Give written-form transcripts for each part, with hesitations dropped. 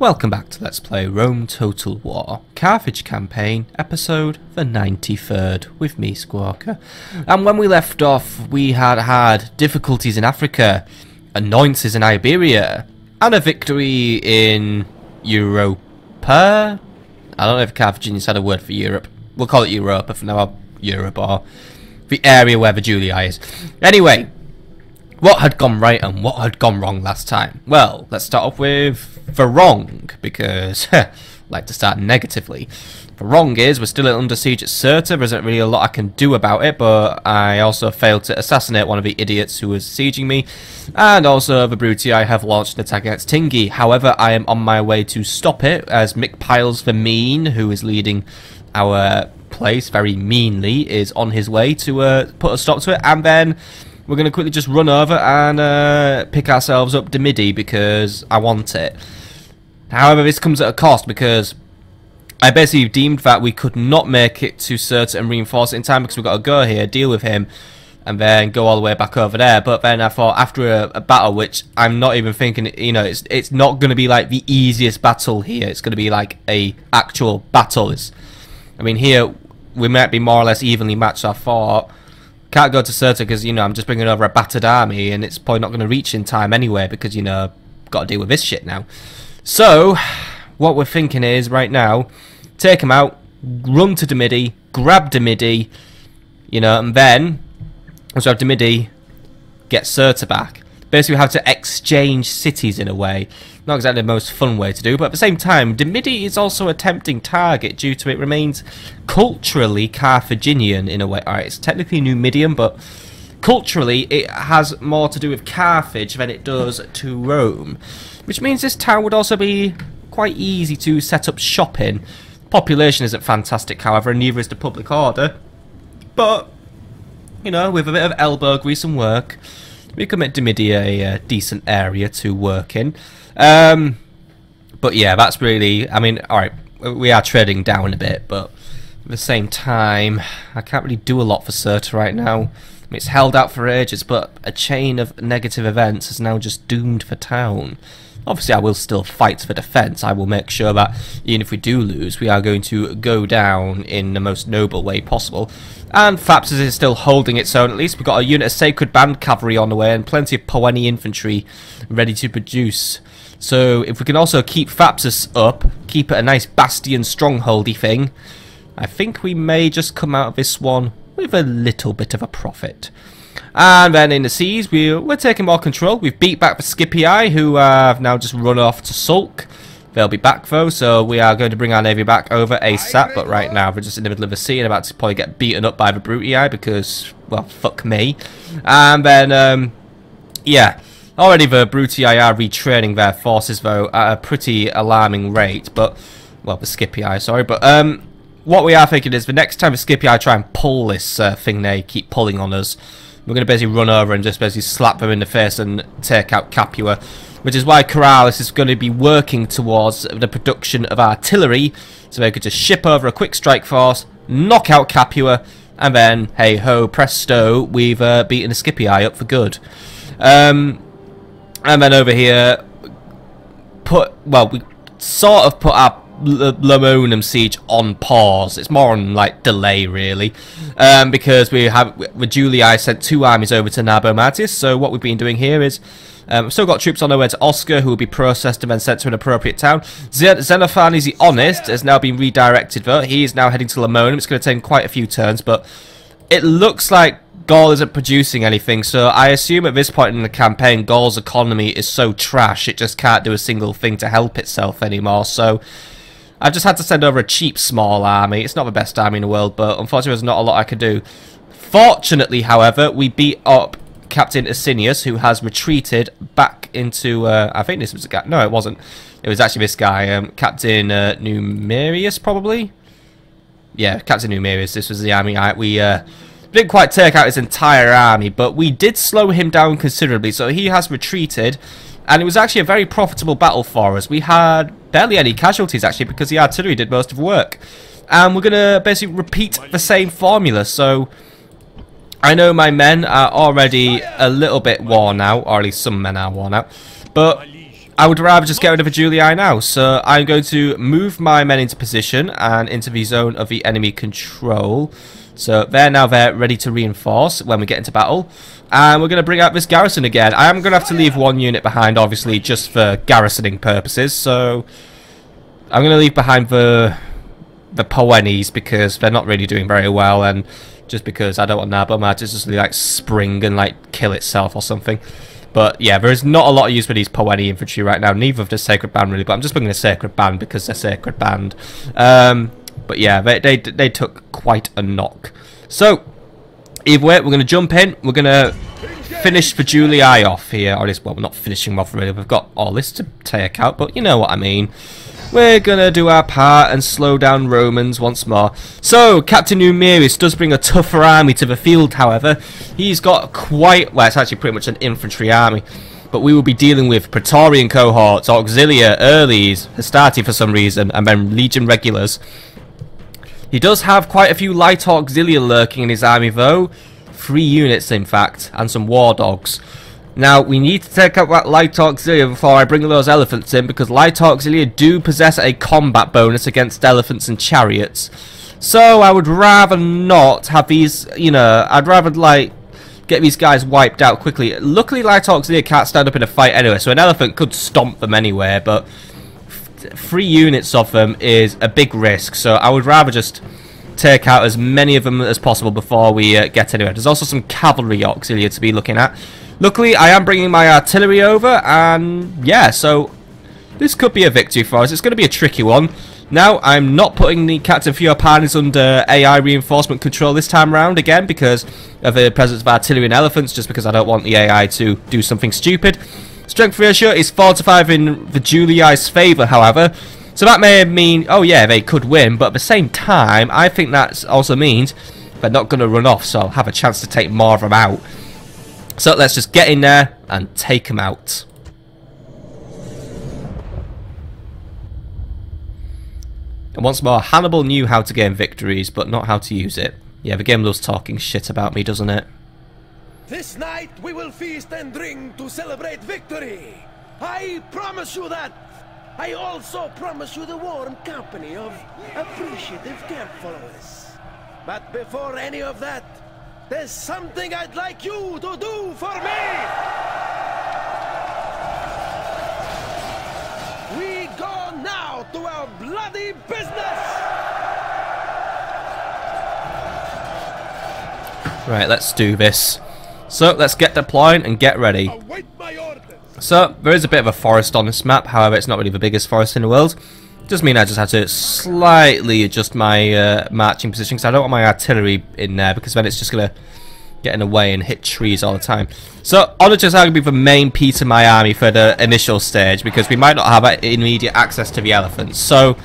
Welcome back to Let's Play Rome Total War, Carthage Campaign, episode the 93rd, with me, Squawker. And when we left off, we had difficulties in Africa, annoyances in Iberia, and a victory in Europa? I don't know if Carthaginians had a word for Europe. We'll call it Europa for now, Europe, or the area where the Julii is. Anyway, what had gone right and what had gone wrong last time? Well, let's start off with the wrong, because I like to start negatively. The wrong is we're still under siege at Sirte. There isn't really a lot I can do about it, but I also failed to assassinate one of the idiots who was sieging me, and also the Brutii have launched an attack against Tingi. However, I am on my way to stop it, as Mick Piles the Mean, who is leading our place very meanly, is on his way to put a stop to it, and then we're going to quickly just run over and pick ourselves up Dimidi because I want it. However, this comes at a cost because I basically deemed that we could not make it to Sirte and reinforce it in time because we've got to go here, deal with him, and then go all the way back over there. But then I thought after a battle, which I'm not even thinking, you know, it's not going to be like the easiest battle here. It's going to be like a actual battle. I mean, here we might be more or less evenly matched, I thought. Can't go to Sirte because, you know, I'm just bringing over a battered army and it's probably not going to reach in time anyway because, you know, got to deal with this shit now. So, what we're thinking is, right now, take him out, run to Dimidi, grab Dimidi, you know, and then, once we have Dimidi, get Sirte back. Basically, we have to exchange cities in a way. Not exactly the most fun way to do, but at the same time, Dimidi is also a tempting target due to it remains culturally Carthaginian in a way. Alright, it's technically Numidian, but culturally it has more to do with Carthage than it does to Rome. Which means this town would also be quite easy to set up shop in. Population isn't fantastic, however, and neither is the public order. But, you know, with a bit of elbow grease and work, we can make Dimidi a decent area to work in. But yeah, that's really, I mean, alright, we are trading down a bit, but at the same time, I can't really do a lot for Sirte right now. I mean, it's held out for ages, but a chain of negative events is now just doomed for town. Obviously, I will still fight for defence. I will make sure that even if we do lose, we are going to go down in the most noble way possible. And Thapsus is still holding its own, at least. We've got a unit of Sacred Band cavalry on the way and plenty of Poeni infantry ready to produce. So if we can also keep Thapsus up, keep it a nice bastion strongholdy thing, I think we may just come out of this one with a little bit of a profit. And then in the seas, we're taking more control. We've beat back the Scipii, who have now just run off to sulk. They'll be back though, so we are going to bring our navy back over ASAP. But right now, we're just in the middle of the sea and about to probably get beaten up by the Brutii because, well, fuck me. And then, yeah, already the Brutii are retraining their forces though at a pretty alarming rate. But, well, the Scipii, sorry. But what we are thinking is the next time the Scipii try and pull this thing they keep pulling on us, we're going to basically run over and just basically slap them in the face and take out Capua. Which is why Corrales is going to be working towards the production of artillery. So they could just ship over a quick strike force, knock out Capua, and then, hey ho, presto, we've beaten the Scipii up for good. And then over here, we sort of put our Lamonum siege on pause. It's more on like delay really, because the Julii sent 2 armies over to Narbo Martius. So what we've been doing here is we've still got troops on their way to Oscar who will be processed and then sent to an appropriate town. Xenophanes the Honest has now been redirected though. He is now heading to Lamonum. It's going to take quite a few turns, but it looks like Gaul isn't producing anything, so I assume at this point in the campaign Gaul's economy is so trash it just can't do a single thing to help itself anymore. So I've just had to send over a cheap small army. It's not the best army in the world, but unfortunately there's not a lot I can do. Fortunately, however, we beat up Captain Asinius, who has retreated back into, I think this was a guy, no it wasn't, it was actually this guy, Captain Numerius probably? Yeah, Captain Numerius, this was the army. We didn't quite take out his entire army, but we did slow him down considerably, so he has retreated. And it was actually a very profitable battle for us. We had barely any casualties, actually, because the artillery did most of the work. And we're going to basically repeat the same formula. So, I know my men are already a little bit worn out, or at least some men are worn out. But I would rather just get rid of a Julii now. So I'm going to move my men into position and into the zone of the enemy control. So they're now there, ready to reinforce when we get into battle. And we're going to bring out this garrison again. I am going to have to leave one unit behind, obviously, just for garrisoning purposes. So I'm going to leave behind the Poennies because they're not really doing very well, and just because I don't want Narbo Martius to just like spring and like kill itself or something. But yeah, there is not a lot of use for these Poenni infantry right now. Neither of the Sacred Band really, but I'm just bringing a Sacred Band because they're Sacred Band. But yeah, they took quite a knock. So either way, we're going to jump in. We're going to finish the Julii off here. Or at least, well, we're not finishing off really. We've got all this to take out, but you know what I mean. We're going to do our part and slow down Romans once more. So, Captain Numerus does bring a tougher army to the field, however. He's got quite, well, it's actually pretty much an infantry army. But we will be dealing with Praetorian cohorts, Auxilia, Earlies, Hastati for some reason, and then Legion Regulars. He does have quite a few light Auxilia lurking in his army, though. 3 units, in fact, and some War Dogs. Now, we need to take out that Light Auxilia before I bring those elephants in, because Light Auxilia do possess a combat bonus against elephants and chariots. So, I would rather not have these, you know, I'd rather, like, get these guys wiped out quickly. Luckily, Light Auxilia can't stand up in a fight anyway, so an elephant could stomp them anywhere, but 3 units of them is a big risk, so I would rather just take out as many of them as possible before we get anywhere. There's also some cavalry Auxilia to be looking at. Luckily, I am bringing my artillery over, and yeah, so this could be a victory for us. It's going to be a tricky one. Now, I'm not putting the Captain Fiopanis under AI reinforcement control this time around again because of the presence of artillery and elephants, just because I don't want the AI to do something stupid. Strength ratio is 4-5 in the Julii's favour, however. So that may mean, oh yeah, they could win, but at the same time, I think that also means they're not going to run off, so I'll have a chance to take more of them out. So let's just get in there and take them out. And once more, Hannibal knew how to gain victories, but not how to use it. Yeah, the game loves talking shit about me, doesn't it? This night we will feast and drink to celebrate victory. I promise you that. I also promise you the warm company of appreciative camp followers. But before any of that, there's something I'd like you to do for me! We go now to our bloody business! Right, let's do this. So, let's get deploying and get ready. Await my orders. So, there is a bit of a forest on this map, however, it's not really the biggest forest in the world. Does mean I just have to slightly adjust my marching position, because I don't want my artillery in there, because then it's just going to get in the way and hit trees all the time. So, Onagers are going to be the main piece of my army for the initial stage, because we might not have immediate access to the elephants. So,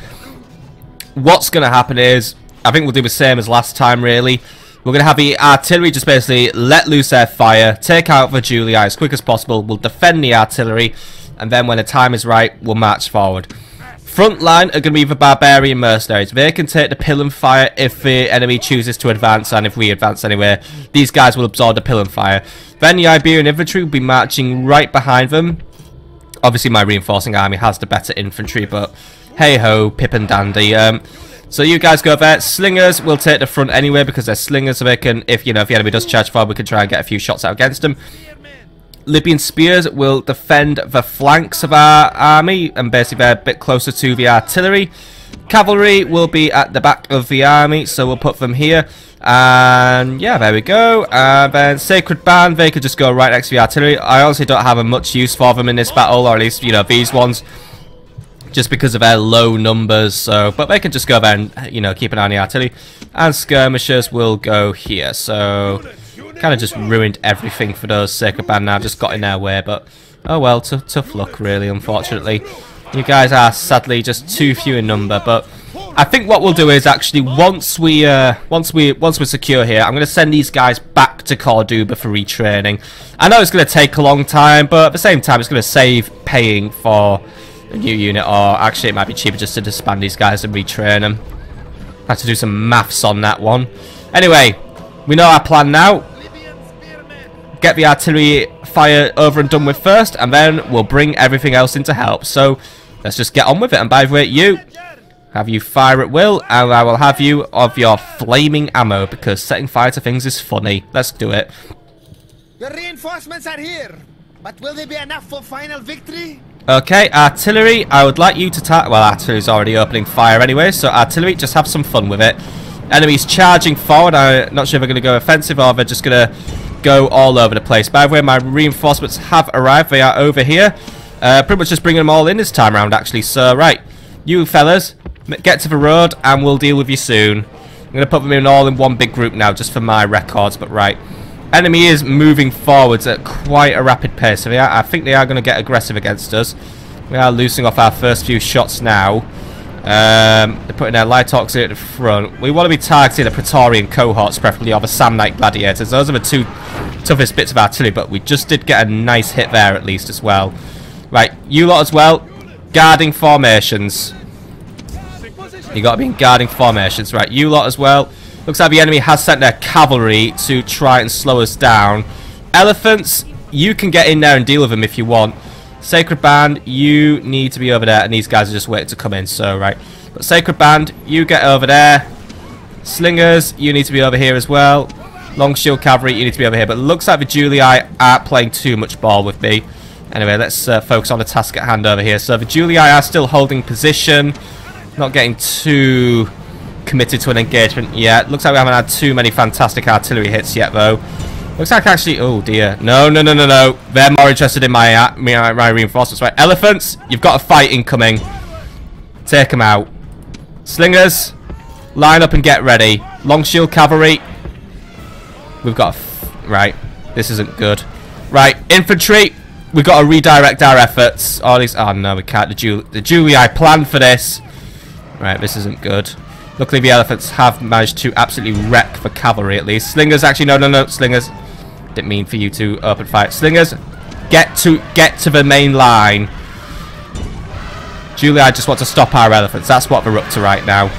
what's going to happen is, I think we'll do the same as last time, really. We're going to have the artillery just basically let loose their fire, take out the Julii as quick as possible, we'll defend the artillery, and then when the time is right, we'll march forward. Front line are going to be the barbarian mercenaries. They can take the pillar fire if the enemy chooses to advance, and if we advance anywhere, these guys will absorb the pillar fire. Then the Iberian infantry will be marching right behind them. Obviously my reinforcing army has the better infantry, but hey ho, pip and dandy. So you guys go there. Slingers will take the front anyway because they're slingers, so they can, if the enemy does charge forward, we can try and get a few shots out against them. Libyan spears will defend the flanks of our army, and basically they're a bit closer to the artillery. Cavalry will be at the back of the army, so we'll put them here. And yeah, there we go. And then Sacred Band, they could just go right next to the artillery. I honestly don't have much use for them in this battle, or at least, these ones, just because of their low numbers. So, but they can just go there and, keep an eye on the artillery. And skirmishers will go here. So, kind of just ruined everything for those Sacred Band now. Just got in their way, but oh well, tough luck, really, unfortunately. You guys are sadly just too few in number, but I think what we'll do is actually once we're secure here, I'm going to send these guys back to Corduba for retraining. I know it's going to take a long time, but at the same time, it's going to save paying for a new unit, or actually it might be cheaper just to disband these guys and retrain them. I have to do some maths on that one. Anyway, we know our plan now. Get the artillery fire over and done with first, and then we'll bring everything else into help. So let's just get on with it. And by the way, you have you fire at will, and I will have you of your flaming ammo, because setting fire to things is funny. Let's do it. Your reinforcements are here, but will they be enough for final victory? Okay, artillery, I would like you to well, artillery's already opening fire anyway, so artillery, just have some fun with it. Enemies charging forward. I'm not sure if they're going to go offensive or they're just going to go all over the place. By the way, my reinforcements have arrived. They are over here. Pretty much just bringing them all in this time around, actually. So, right, you fellas, get to the road and we'll deal with you soon. I'm going to put them in all in one big group now, just for my records, but right. Enemy is moving forwards at quite a rapid pace. So I think they are going to get aggressive against us. We are losing off our first few shots now. They're putting their light auxiliary at the front. We want to be targeting the Praetorian cohorts, preferably, or the Samnite gladiators. Those are the two toughest bits of artillery, but we just did get a nice hit there at least as well. Right, you lot as well. Guarding formations. You got to be in guarding formations. Right, you lot as well. Looks like the enemy has sent their cavalry to try and slow us down. Elephants, you can get in there and deal with them if you want. Sacred Band, you need to be over there, and these guys are just waiting to come in, so right. But Sacred Band, you get over there. Slingers, you need to be over here as well. Long Shield Cavalry, you need to be over here. But it looks like the Julii aren't playing too much ball with me. Anyway, let's focus on the task at hand over here. So the Julii are still holding position. Not getting too committed to an engagement yet. Looks like we haven't had too many fantastic artillery hits yet, though. Looks like actually... Oh, dear. No. They're more interested in my reinforcements. Right, Elephants, you've got a fight incoming. Take them out. Slingers, line up and get ready. Long Shield Cavalry. We've got... Right, this isn't good. Right, Infantry, we've got to redirect our efforts. Oh, no, we can't. The Julii planned for this. Right, this isn't good. Luckily, the Elephants have managed to absolutely wreck the cavalry, at least. Slingers, actually, no, Slingers. Didn't mean for you to open fire. Slingers, get to the main line. Julii just want to stop our Elephants. That's what they're up to right now.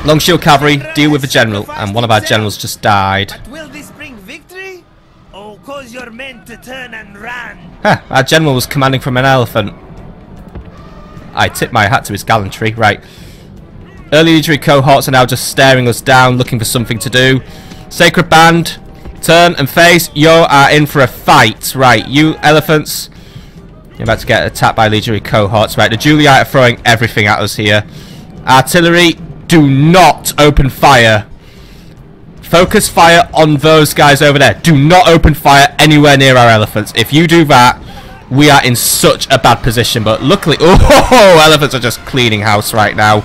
Long Shield Cavalry, deal with the general, and one of our generals just died. But will this bring victory? Oh, cause you're meant to turn and run. Huh, our general was commanding from an elephant. I tip my hat to his gallantry. Right. Early legionary cohorts are now just staring us down, looking for something to do. Sacred Band, turn and face. You are in for a fight. Right, you Elephants, you're about to get attacked by legionary cohorts. Right, the Julii are throwing everything at us here. Artillery, do not open fire. Focus fire on those guys over there. Do not open fire anywhere near our Elephants. If you do that, we are in such a bad position. But luckily... Oh, Elephants are just cleaning house right now.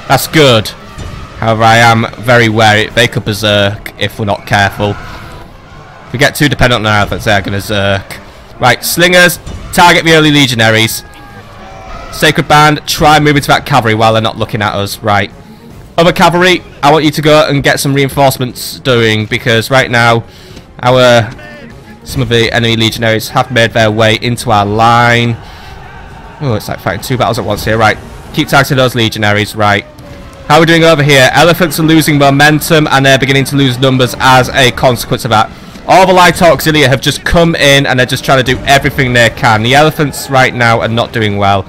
That's good. However, I am very wary. They could berserk if we're not careful. If we get too dependent on our Elephants, they're going to berserk. Right, Slingers, target the early legionaries. Sacred Band, try and move into that cavalry while they're not looking at us. Right. Other cavalry, I want you to go and get some reinforcements doing, because right now some of the enemy legionaries have made their way into our line. Oh, it's like fighting two battles at once here. Right. Keep targeting those legionaries. Right. How are we doing over here? Elephants are losing momentum and they're beginning to lose numbers as a consequence of that. All the light auxiliary have just come in and they're just trying to do everything they can. The Elephants right now are not doing well.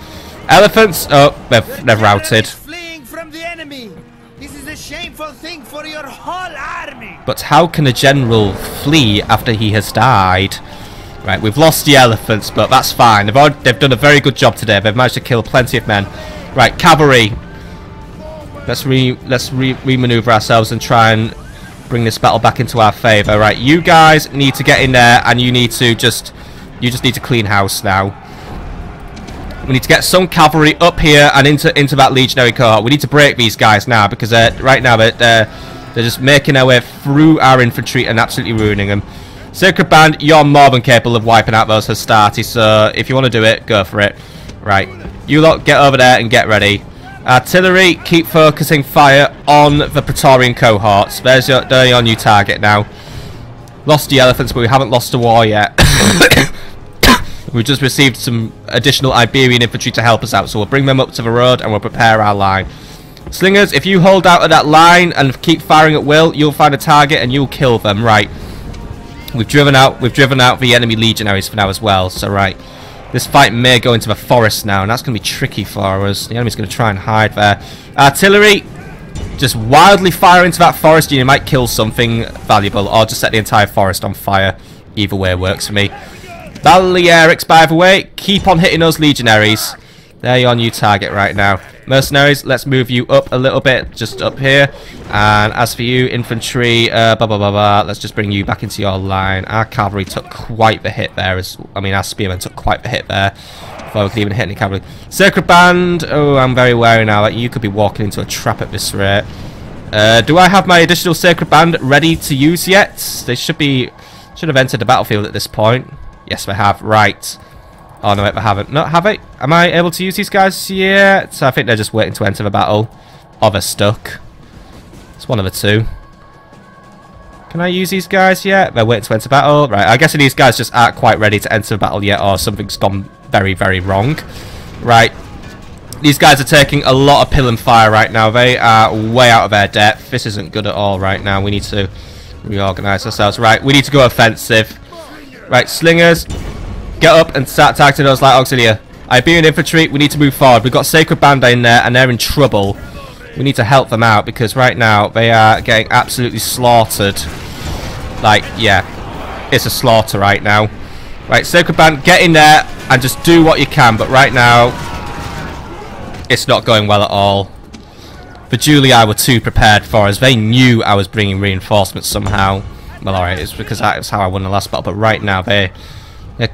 Elephants, oh, they've routed. Fleeing from the enemy. This is a shameful thing for your whole army. But how can a general flee after he has died? Right, we've lost the Elephants, but that's fine. They've done a very good job today. They've managed to kill plenty of men. Right, cavalry. Let's re-maneuver ourselves and try and bring this battle back into our favour. Right, you guys need to get in there, and you just need to clean house now. We need to get some cavalry up here and into that legionary cohort. We need to break these guys now, because right now they're just making their way through our infantry and absolutely ruining them. Sacred Band, you're more than capable of wiping out those Hastati, so if you want to do it, go for it. Right, you lot get over there and get ready. Artillery, keep focusing fire on the Praetorian cohorts. There's your new target now. Lost the Elephants, but we haven't lost the war yet. We've just received some additional Iberian infantry to help us out, so we'll bring them up to the road and we'll prepare our line. Slingers, if you hold out at that line and keep firing at will, you'll find a target and you'll kill them. Right. We've driven out the enemy legionaries for now as well. So right, this fight may go into the forest now, and that's going to be tricky for us. The enemy's going to try and hide there. Artillery, just wildly fire into that forest, and you might kill something valuable, or just set the entire forest on fire. Either way works for me. Balearics, by the way, keep on hitting those legionaries. They're your new target right now. Mercenaries, let's move you up a little bit, just up here. And as for you, infantry, let's just bring you back into your line. Our cavalry took quite the hit there. Our spearmen took quite the hit there. Before we could even hit any cavalry. Sacred Band, oh, I'm very wary now. You could be walking into a trap at this rate. Do I have my additional Sacred Band ready to use yet? They should have entered the battlefield at this point. Yes, they have. Right. Oh, no, wait, they haven't. No, have they? Am I able to use these guys yet? So I think they're just waiting to enter the battle. Or they're stuck. It's one of the two. Can I use these guys yet? They're waiting to enter battle. Right, I guess these guys just aren't quite ready to enter the battle yet, or something's gone very, very wrong. Right. These guys are taking a lot of pill and fire right now. They are way out of their depth. This isn't good at all right now. We need to reorganize ourselves. Right, we need to go offensive. Right, slingers, get up and start targeting those light auxiliary. Iberian infantry, we need to move forward. We've got Sacred Band in there, and they're in trouble. We need to help them out, because right now they are getting absolutely slaughtered. Like, yeah, it's a slaughter right now. Right, Sacred Band, get in there and just do what you can, but right now it's not going well at all. The Julii were too prepared for us. They knew I was bringing reinforcements somehow. Well, alright, it's because that's how I won the last battle, but right now they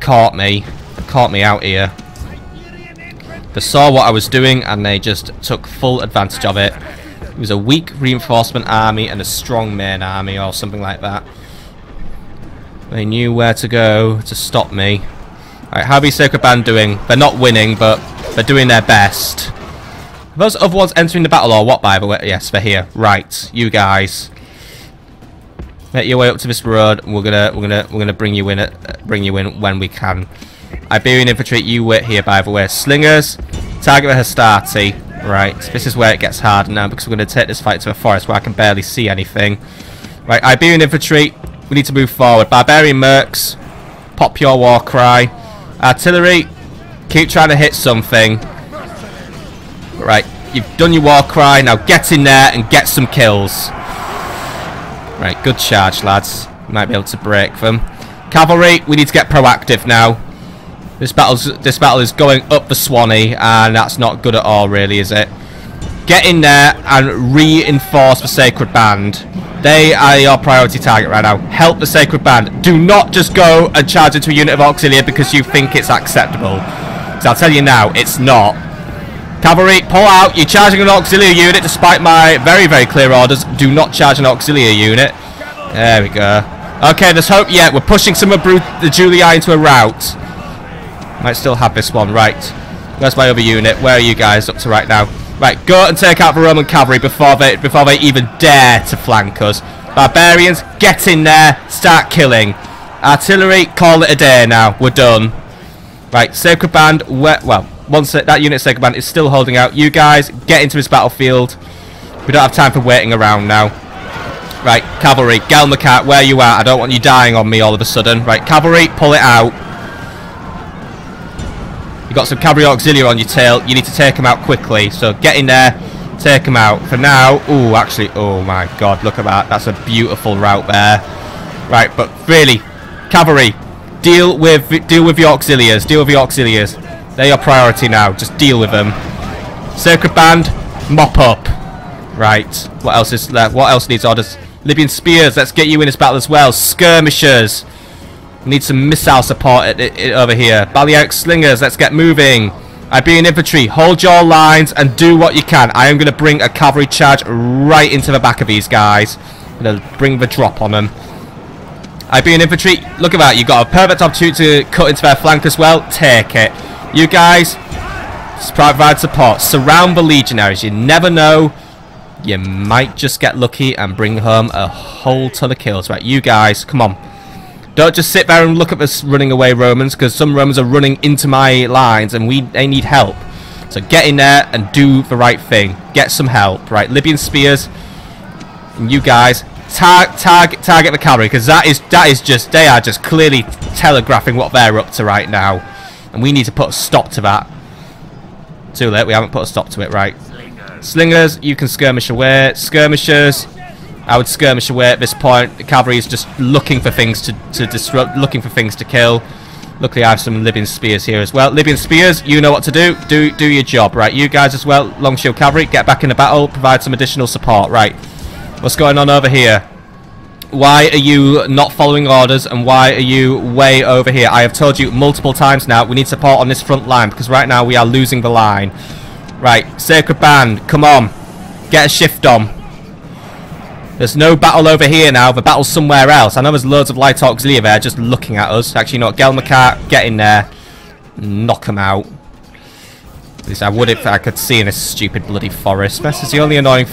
caught me. They caught me out here. They saw what I was doing, and they just took full advantage of it. It was a weak reinforcement army and a strong main army, or something like that. They knew where to go to stop me. Alright, how are these Sacred Band doing? They're not winning, but they're doing their best. Are those other ones entering the battle, or what, by the way? Yes, they're here. Right, you guys. Make your way up to this road. We're gonna bring you in when we can. Iberian infantry, you wait here, by the way. Slingers, target the Hastati. Right, this is where it gets hard now, because we're going to take this fight to a forest where I can barely see anything. Right, Iberian infantry, we need to move forward. Barbarian mercs, pop your war cry. Artillery, keep trying to hit something. Right, you've done your war cry, now get in there and get some kills. Right, good charge, lads. Might be able to break them. Cavalry, we need to get proactive now. This battle is going up the Swanee, and that's not good at all, really, is it? Get in there and reinforce the Sacred Band. They are your priority target right now. Help the Sacred Band. Do not just go and charge into a unit of auxiliary because you think it's acceptable. So I'll tell you now, it's not. Cavalry, pull out. You're charging an auxiliary unit despite my very, very clear orders. Do not charge an auxiliary unit. There we go. Okay, there's hope. Yeah, we're pushing some of the Julii into a rout. Might still have this one. Right. Where's my other unit? Where are you guys up to right now? Right, go and take out the Roman cavalry before they even dare to flank us. Barbarians, get in there. Start killing. Artillery, call it a day now. We're done. Right, Sacred Band, well, once that unit Sacred Band is still holding out, you guys get into this battlefield. We don't have time for waiting around now. Right, cavalry, Gelmacat, where you at? I don't want you dying on me all of a sudden. Right, cavalry, pull it out. You got some cavalry auxiliary on your tail. You need to take them out quickly. So get in there, take them out. For now, ooh, actually, oh my God, look at that. That's a beautiful route there. Right, but really, cavalry, deal with your auxiliaries. Deal with your auxiliaries. They're your priority now. Just deal with them. Sacred Band, mop up. Right. What else is left? What else needs orders? Libyan spears. Let's get you in this battle as well. Skirmishers. We need some missile support over here. Balearic slingers. Let's get moving. Iberian infantry. Hold your lines and do what you can. I am going to bring a cavalry charge right into the back of these guys. I'm going to bring the drop on them. Iberian infantry. Look at that. You've got a perfect opportunity to cut into their flank as well. Take it. You guys, provide support. Surround the legionaries. You never know. You might just get lucky and bring home a whole ton of kills. Right, you guys, come on. Don't just sit there and look at this running away Romans, because some Romans are running into my lines and they need help. So get in there and do the right thing. Get some help. Right, Libyan spears. And you guys, target the cavalry, because that is just, they are just clearly telegraphing what they're up to right now, and we need to put a stop to that. Too late, we haven't put a stop to it. Right, slingers, you can skirmish away. Skirmishers, I would skirmish away at this point. The cavalry is just looking for things to disrupt, looking for things to kill. Luckily I have some Libyan spears here as well. Libyan spears, you know what to do. Do your job. Right, you guys as well, long shield cavalry, get back in the battle, provide some additional support. Right, what's going on over here? Why are you not following orders, and why are you way over here? I have told you multiple times now, we need support on this front line, because right now we are losing the line. Right, Sacred Band, come on, get a shift on. There's no battle over here now, the battle's somewhere else. I know there's loads of light auxiliary there just looking at us. Actually, you know what, Gelmacart, get in there, knock them out. At least I would if I could see in this stupid bloody forest. This is the only annoying...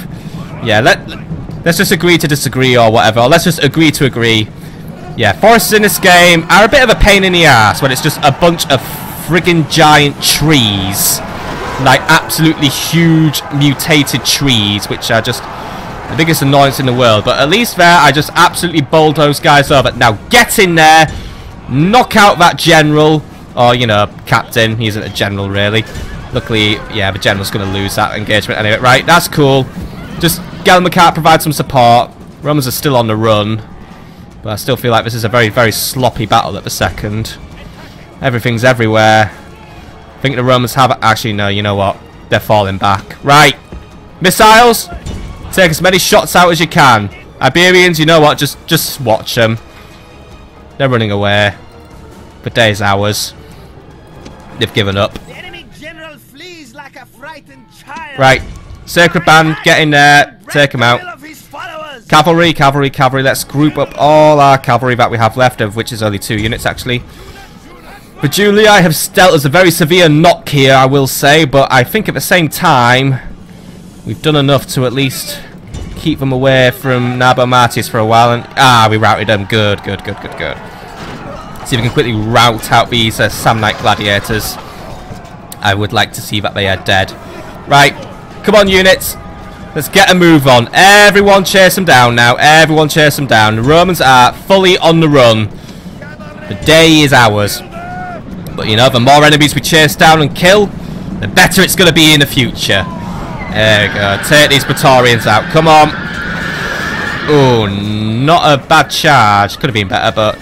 Yeah, let's just agree to disagree or whatever. Or let's just agree to agree. Yeah, forests in this game are a bit of a pain in the ass when it's just a bunch of friggin' giant trees. Like absolutely huge mutated trees, which are just the biggest annoyance in the world. But at least there, I just absolutely bowled those guys over. Now get in there, knock out that general. Or, you know, captain. He isn't a general, really. Luckily, yeah, the general's going to lose that engagement anyway. Right, that's cool. Just Gelmacart provide some support. Romans are still on the run. But I still feel like this is a very, very sloppy battle at the second. Everything's everywhere. I think the Romans have... Actually, no, you know what? They're falling back. Right. Missiles. Take as many shots out as you can. Iberians, you know what? Just watch them. They're running away. The day's ours. They've given up. The enemy general flees like a frightened child. Right. Sacred Band, get in there. Take them out. Cavalry, cavalry, cavalry. Let's group up all our cavalry that we have left, of which is only 2 units, actually. The Julii have dealt us a very severe knock here, I will say, but I think at the same time, we've done enough to at least keep them away from Narbo Martius for a while. And we routed them. Good, good, good, good, good. See if we can quickly rout out these Samnite gladiators. I would like to see that they are dead. Right, come on, units. Let's get a move on. Everyone chase them down now. Everyone chase them down. The Romans are fully on the run. The day is ours. But you know, the more enemies we chase down and kill, the better it's going to be in the future. There we go. Take these Praetorians out. Come on. Oh, not a bad charge. Could have been better, but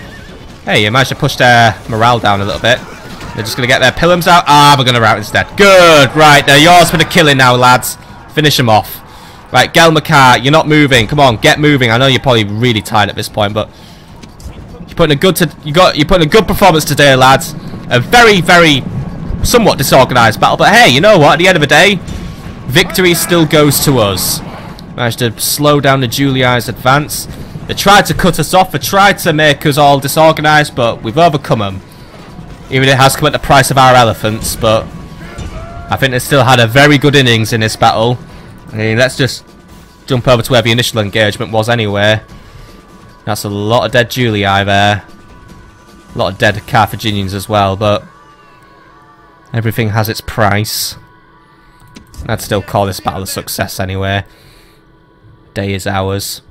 hey, you managed to push their morale down a little bit. They're just going to get their pilums out. We're going to rout instead. Good. Right, they're yours for the killing now, lads. Finish them off. Right, Gelmacart, you're not moving. Come on, get moving. I know you're probably really tired at this point, but you're putting a good you're putting a good performance today, lads. A very, very somewhat disorganized battle, but hey, you know what? At the end of the day, victory still goes to us. Managed to slow down the Julii's advance. They tried to cut us off. They tried to make us all disorganized, but we've overcome them. Even it has come at the price of our elephants, but I think they still had a very good innings in this battle. I mean, let's just jump over to where the initial engagement was anyway. That's a lot of dead Julii there. A lot of dead Carthaginians as well, but everything has its price. I'd still call this battle a success anyway. Day is ours.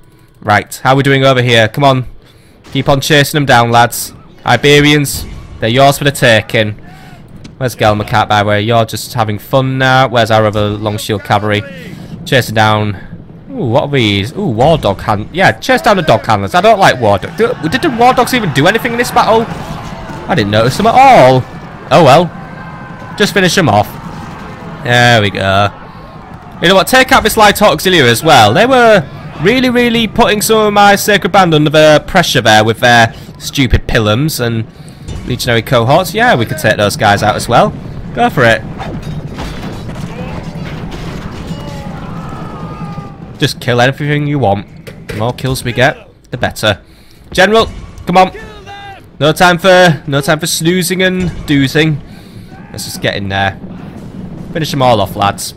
Right, how are we doing over here? Come on. Keep on chasing them down, lads. Iberians, they're yours for the taking. Where's Gelmacart, by the way? You're just having fun now. Where's our other long shield cavalry? Chasing down... Ooh, what are these? Ooh, war dog hand... Yeah, chase down the dog handlers. I don't like war dogs. Did the war dogs even do anything in this battle? I didn't notice them at all. Oh well. Just finish them off. There we go. You know what? Take out this light auxiliary as well. They were really, really putting some of my Sacred Band under the pressure there with their stupid pilums and legionary cohorts. Yeah, we could take those guys out as well. Go for it. Just kill everything you want. The more kills we get, the better. General, come on. No time for snoozing and doozing. Let's just get in there. Finish them all off, lads.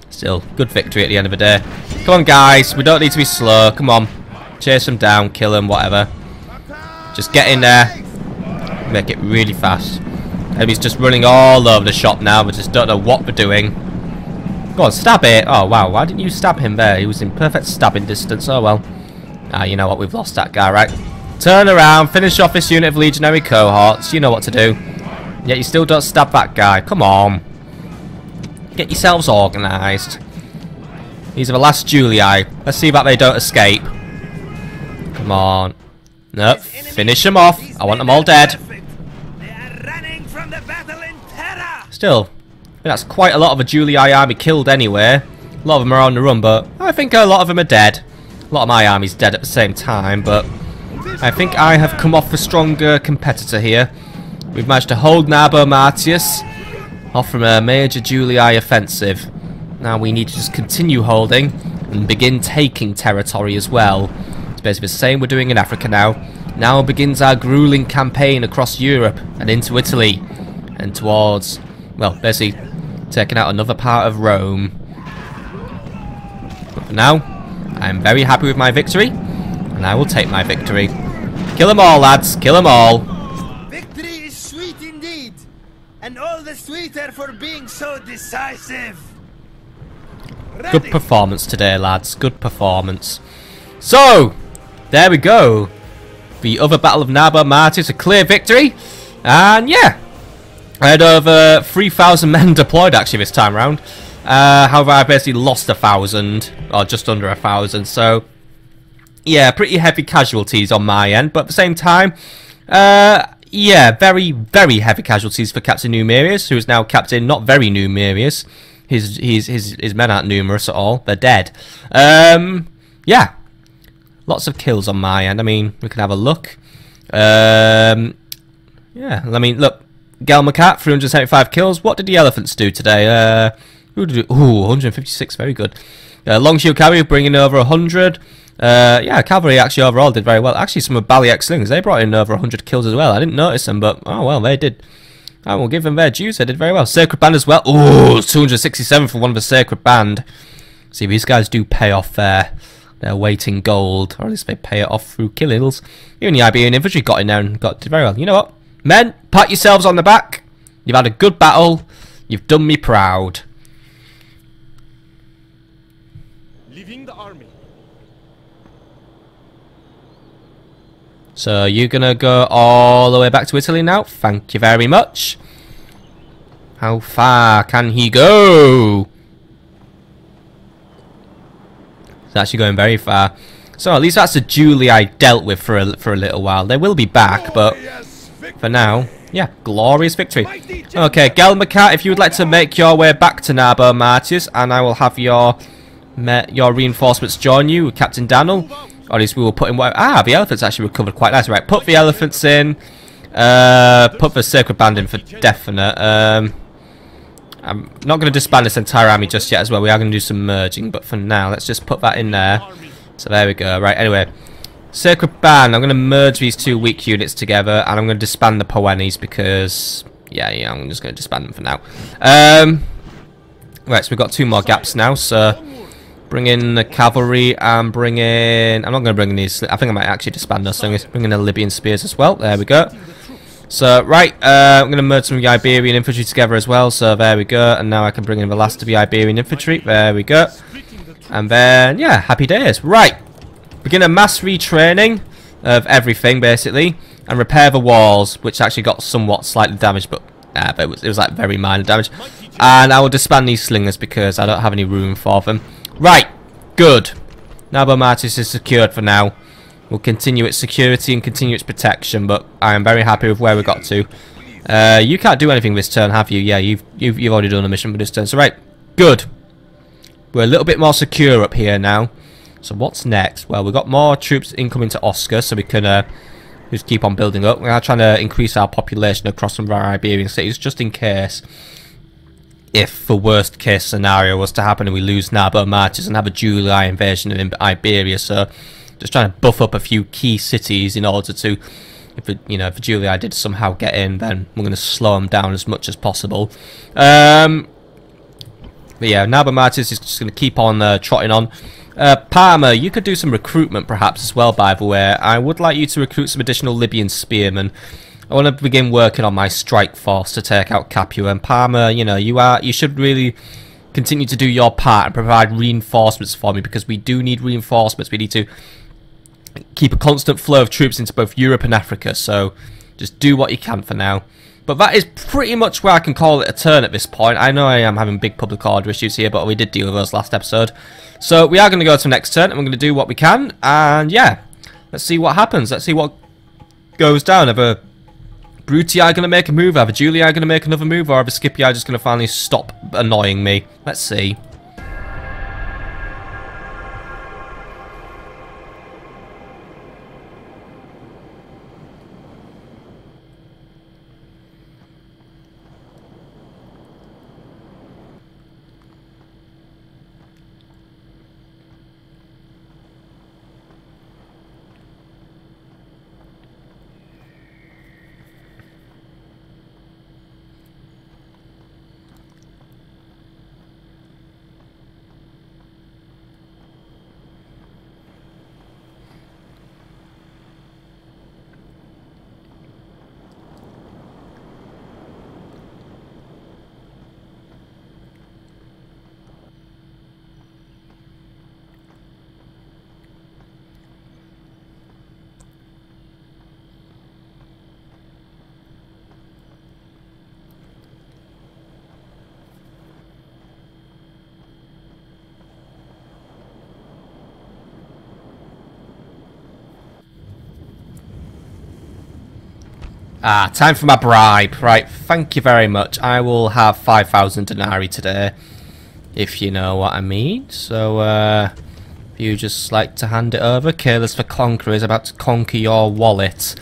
Still, good victory at the end of the day. Come on, guys. We don't need to be slow. Come on. Chase them down, kill them, whatever. Just get in there. Make it really fast. Enemies just running all over the shop now. We just don't know what we're doing. Go on, stab it. Oh, wow. Why didn't you stab him there? He was in perfect stabbing distance. Oh, well. Ah, you know what? We've lost that guy, right? Turn around. Finish off this unit of legionary cohorts. You know what to do. Yet you still don't stab that guy. Come on. Get yourselves organised. These are the last Julii. Let's see that they don't escape. Come on. Nope. Finish them off. I want them all dead. They are running from the battle in terror. Still, that's quite a lot of a Julii army killed anyway. A lot of them are on the run, but I think a lot of them are dead. A lot of my army's dead at the same time, but I think I have come off a stronger competitor here. We've managed to hold Narbo Martius off from a major Julii offensive. Now we need to just continue holding and begin taking territory as well. It's basically the same we're doing in Africa now. Now begins our grueling campaign across Europe and into Italy and towards, well, basically taking out another part of Rome. But for now, I'm very happy with my victory, and I will take my victory. Kill them all, lads. Kill them all. Victory is sweet indeed, and all the sweeter for being so decisive. Good performance today, lads. Good performance. So, there we go. The other Battle of Narbo Martius, a clear victory. And yeah, I had over 3,000 men deployed actually this time around. However, I basically lost 1,000, or just under 1,000. So, yeah, pretty heavy casualties on my end. But at the same time, yeah, very, very heavy casualties for Captain Numerius, who is now Captain not very Numerius. His men aren't numerous at all. They're dead. Yeah. Lots of kills on my end. I mean, we can have a look. Yeah, I mean, look. Gelmacat, 375 kills. What did the elephants do today? Who did it? Ooh, 156. Very good. Long Shield Cavalry bringing over 100. Yeah, Cavalry actually overall did very well. Actually, some of Baliak Slings, they brought in over 100 kills as well. I didn't notice them, but, oh, well, they did. I will give them their dues. They did very well. Sacred Band as well. Ooh, 267 for one of the Sacred Band. See, these guys do pay off their weight in gold, or at least they pay it off through kills. Even the Iberian infantry got in there and did very well. You know what? Men, pat yourselves on the back. You've had a good battle. You've done me proud. Leaving the army. So you're gonna go all the way back to Italy now? Thank you very much. How far can he go? It's actually going very far. So at least that's the Julii I dealt with for a little while. They will be back, but for now, yeah, glorious victory. Okay, Gelmacat, if you would like to make your way back to Narbo Martius, and I will have your reinforcements join you with Captain Daniel. Or at least we will put in what... Ah, the elephants actually recovered quite nice. Right, put the elephants in. Put the Sacred Band in for definite. I'm not going to disband this entire army just yet as well. We are going to do some merging. But for now, let's just put that in there. So there we go. Right, anyway. Sacred Band. I'm going to merge these two weak units together. And I'm going to disband the Poenis because... Yeah, I'm just going to disband them for now. Right, so we've got two more gaps now. So... Bring in the cavalry and bring in... I'm not going to bring in these... I think I might actually disband those. So I'm going to bring in the Libyan spears as well. There we go. So, right. I'm going to merge some of the Iberian infantry together as well. So, there we go. And now I can bring in the last of the Iberian infantry. There we go. And then, yeah, happy days. Right. Begin a mass retraining of everything, basically. And repair the walls, which actually got somewhat slightly damaged. But it was like very minor damage. And I will disband these slingers because I don't have any room for them. Right, good. Narbo Martius is secured for now. We'll continue its security and continue its protection, but I am very happy with where we got to. You can't do anything this turn, have you? Yeah, you've already done a mission for this turn. So right, good. We're a little bit more secure up here now. So what's next? Well, we've got more troops incoming to Oscar, so we can just keep on building up. We are trying to increase our population across some of our Iberian cities, just in case. If the worst case scenario was to happen and we lose Narbo Martius and have a Julii invasion in Iberia, so just trying to buff up a few key cities in order to, if the Julii did somehow get in, then we're going to slow them down as much as possible. But yeah, Narbo Martius is just going to keep on trotting on. Parma, you could do some recruitment perhaps as well, by the way. I would like you to recruit some additional Libyan spearmen. I want to begin working on my strike force to take out Capua. And Parma, you should really continue to do your part and provide reinforcements for me, because we do need reinforcements. We need to keep a constant flow of troops into both Europe and Africa, so just do what you can for now. But that is pretty much where I can call it a turn at this point. I know I am having big public order issues here, but we did deal with those last episode. So we are going to go to the next turn, and we're going to do what we can, and yeah, let's see what happens. Let's see what goes down. Either Brutii going to make a move, either Julii going to make another move, or either Scipii just going to finally stop annoying me. Let's see. Ah, time for my bribe. Right, thank you very much. I will have 5,000 denarii today, if you know what I mean. So, if you just like to hand it over. Careless for Conqueror is about to conquer your wallet.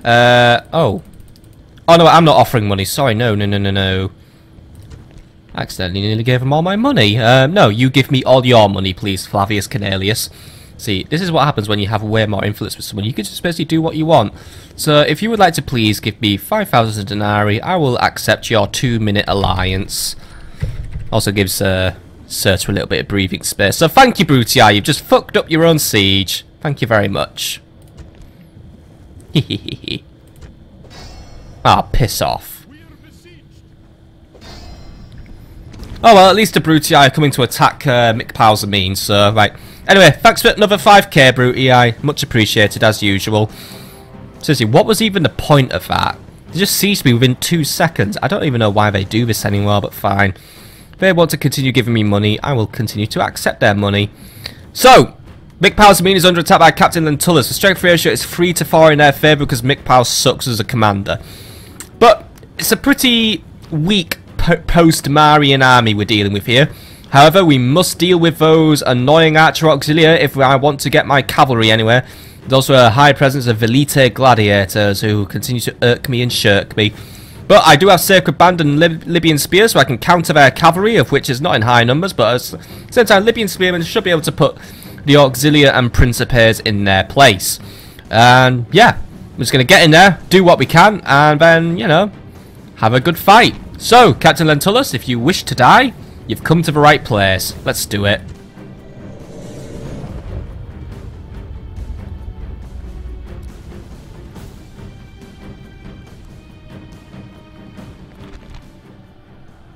Oh. Oh no, I'm not offering money. Sorry, no. I accidentally nearly gave him all my money. No, you give me all your money, please, Flavius Cornelius. See, this is what happens when you have way more influence with someone. You can just basically do what you want. So, if you would like to please give me 5,000 denarii, I will accept your 2-minute alliance. Also gives Surtur a little bit of breathing space. So, thank you, Brutii. You've just fucked up your own siege. Thank you very much. Hehehe. Ah, piss off. Oh well, at least the Brutii are coming to attack McPow's means, so, right. Anyway, thanks for another 5k, Brutii. Much appreciated, as usual. Seriously, what was even the point of that? It just seized me within 2 seconds. I don't even know why they do this anymore, but fine. If they want to continue giving me money, I will continue to accept their money. So, McPow's mean is under attack by Captain Lentulus. The strength ratio is 3-4 in their favour because McPow sucks as a commander. But it's a pretty weak post-Marian army we're dealing with here. However, we must deal with those annoying archer auxilia if I want to get my cavalry anywhere. There's also a high presence of Velite gladiators who continue to irk me and shirk me. But I do have Sacred Band and Libyan Spears, so I can counter their cavalry, of which is not in high numbers, but at the same time, Libyan Spearmen should be able to put the Auxilia and Principes in their place. And yeah, we're just going to get in there, do what we can, and then, you know, have a good fight. So, Captain Lentulus, if you wish to die, you've come to the right place. Let's do it.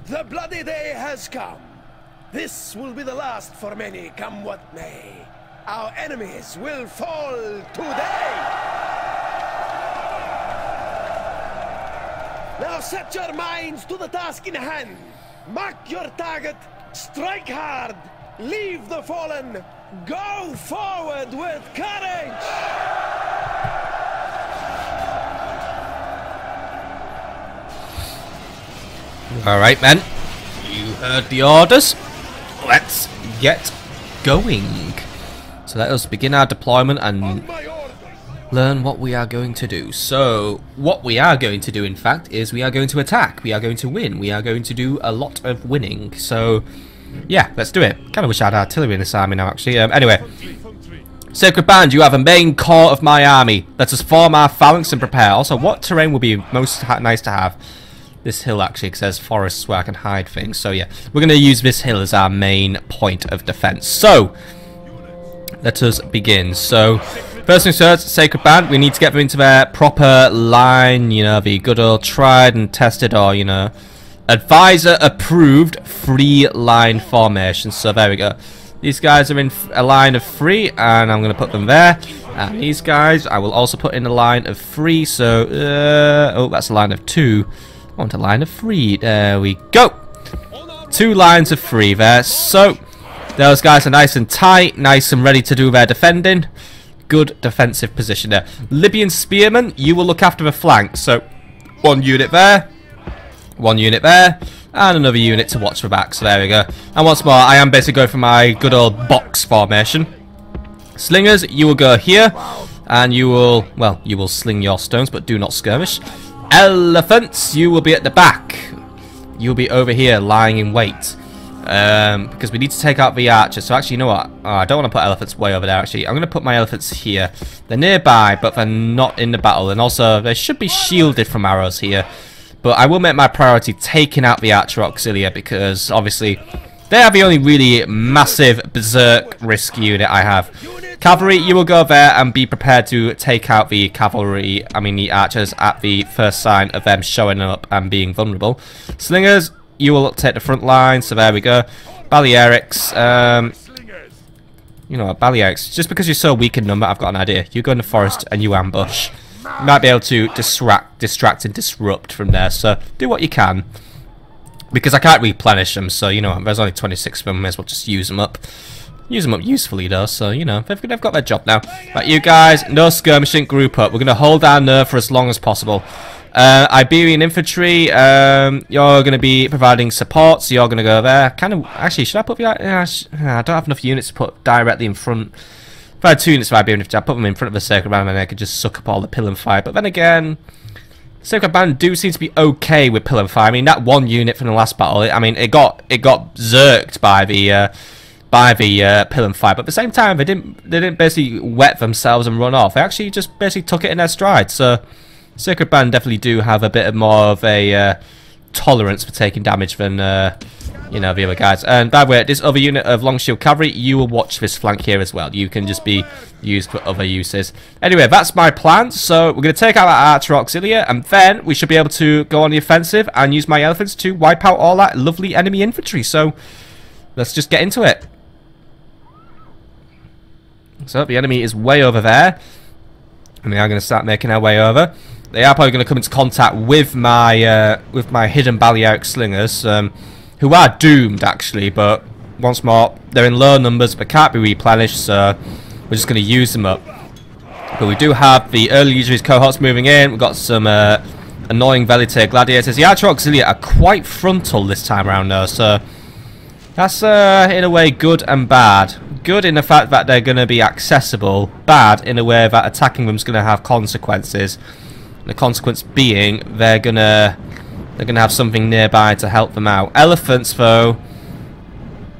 The bloody day has come. This will be the last for many, come what may. Our enemies will fall today. Now set your minds to the task in hand. Mark your target, strike hard, leave the fallen, go forward with courage! Alright, men. You heard the orders. Let's get going. So let us begin our deployment and learn what we are going to do. So, what we are going to do, in fact, is we are going to attack. We are going to win. We are going to do a lot of winning. So, yeah, let's do it. Kind of wish I had artillery in this army now, actually. Anyway, Sacred Band, you have a main core of my army. Let us form our phalanx and prepare. Also, what terrain would be most nice to have? This hill, actually, because there's forests where I can hide things. So, yeah, we're going to use this hill as our main point of defense. So, let us begin. So, first things first, Sacred Band, we need to get them into their proper line, you know, the good old tried and tested, or, you know, Advisor approved 3-line formation. So there we go. These guys are in a line of 3, and I'm going to put them there. And these guys, I will also put in a line of 3. So, oh, that's a line of 2. I want a line of 3. There we go. 2 lines of 3 there. So, those guys are nice and tight, nice and ready to do their defending. Good defensive position there. Libyan spearmen, you will look after the flank. So, 1 unit there. 1 unit there, and another unit to watch for back. So there we go. And once more, I am basically going for my good old box formation. Slingers, you will go here, and you will, well, you will sling your stones, but do not skirmish. Elephants, you will be at the back. You will be over here, lying in wait, because we need to take out the archers. So actually, you know what? Oh, I don't want to put elephants way over there. Actually, I'm going to put my elephants here. They're nearby, but they're not in the battle, and also they should be shielded from arrows here. But I will make my priority taking out the Archer Auxilia, because obviously they are the only really massive berserk risk unit I have. Cavalry, you will go there and be prepared to take out the cavalry, the archers, at the first sign of them showing up and being vulnerable. Slingers, you will take the front line, so there we go. Balearics, you know what, Balearics, just because you're so weak in number, I've got an idea. You go in the forest and you ambush. You might be able to distract and disrupt from there, so do what you can. Because I can't replenish them, so, you know, there's only 26 of them, may as well just use them up. Use them up usefully, though, so, you know, they've got their job now. Right, you guys, no skirmishing, group up. We're going to hold our nerve for as long as possible. Iberian infantry, you're going to be providing support, so you're going to go there. Actually, should I put the... I don't have enough units to put directly in front. If I had 2 units of Iberian infantry, I'd put them in front of the Sacred Band and I could just suck up all the pill and fire. But then again, Sacred Band do seem to be okay with pill and fire. I mean, that 1 unit from the last battle, it got zerked by the pill and fire. But at the same time, they didn't basically wet themselves and run off. They actually just basically took it in their stride. So Sacred Band definitely do have a bit more of a tolerance for taking damage than you know, the other guys. And by the way, this other unit of long shield cavalry, you will watch this flank here as well. You can just be used for other uses. Anyway, that's my plan. So we're going to take out that Archer Auxilia, and then we should be able to go on the offensive and use my elephants to wipe out all that lovely enemy infantry. So let's just get into it. So the enemy is way over there, and we are going to start making our way over. They are probably going to come into contact with my hidden Balearic slingers, who are doomed actually, but once more, they're in low numbers but can't be replenished, so we're just going to use them up. But we do have the early Legionaries cohorts moving in. We've got some annoying Velitae gladiators. The Archer Auxilia are quite frontal this time around though, so that's in a way good and bad. Good in the fact that they're going to be accessible, bad in a way that attacking them is going to have consequences. The consequence being they're going to have something nearby to help them out. Elephants, though,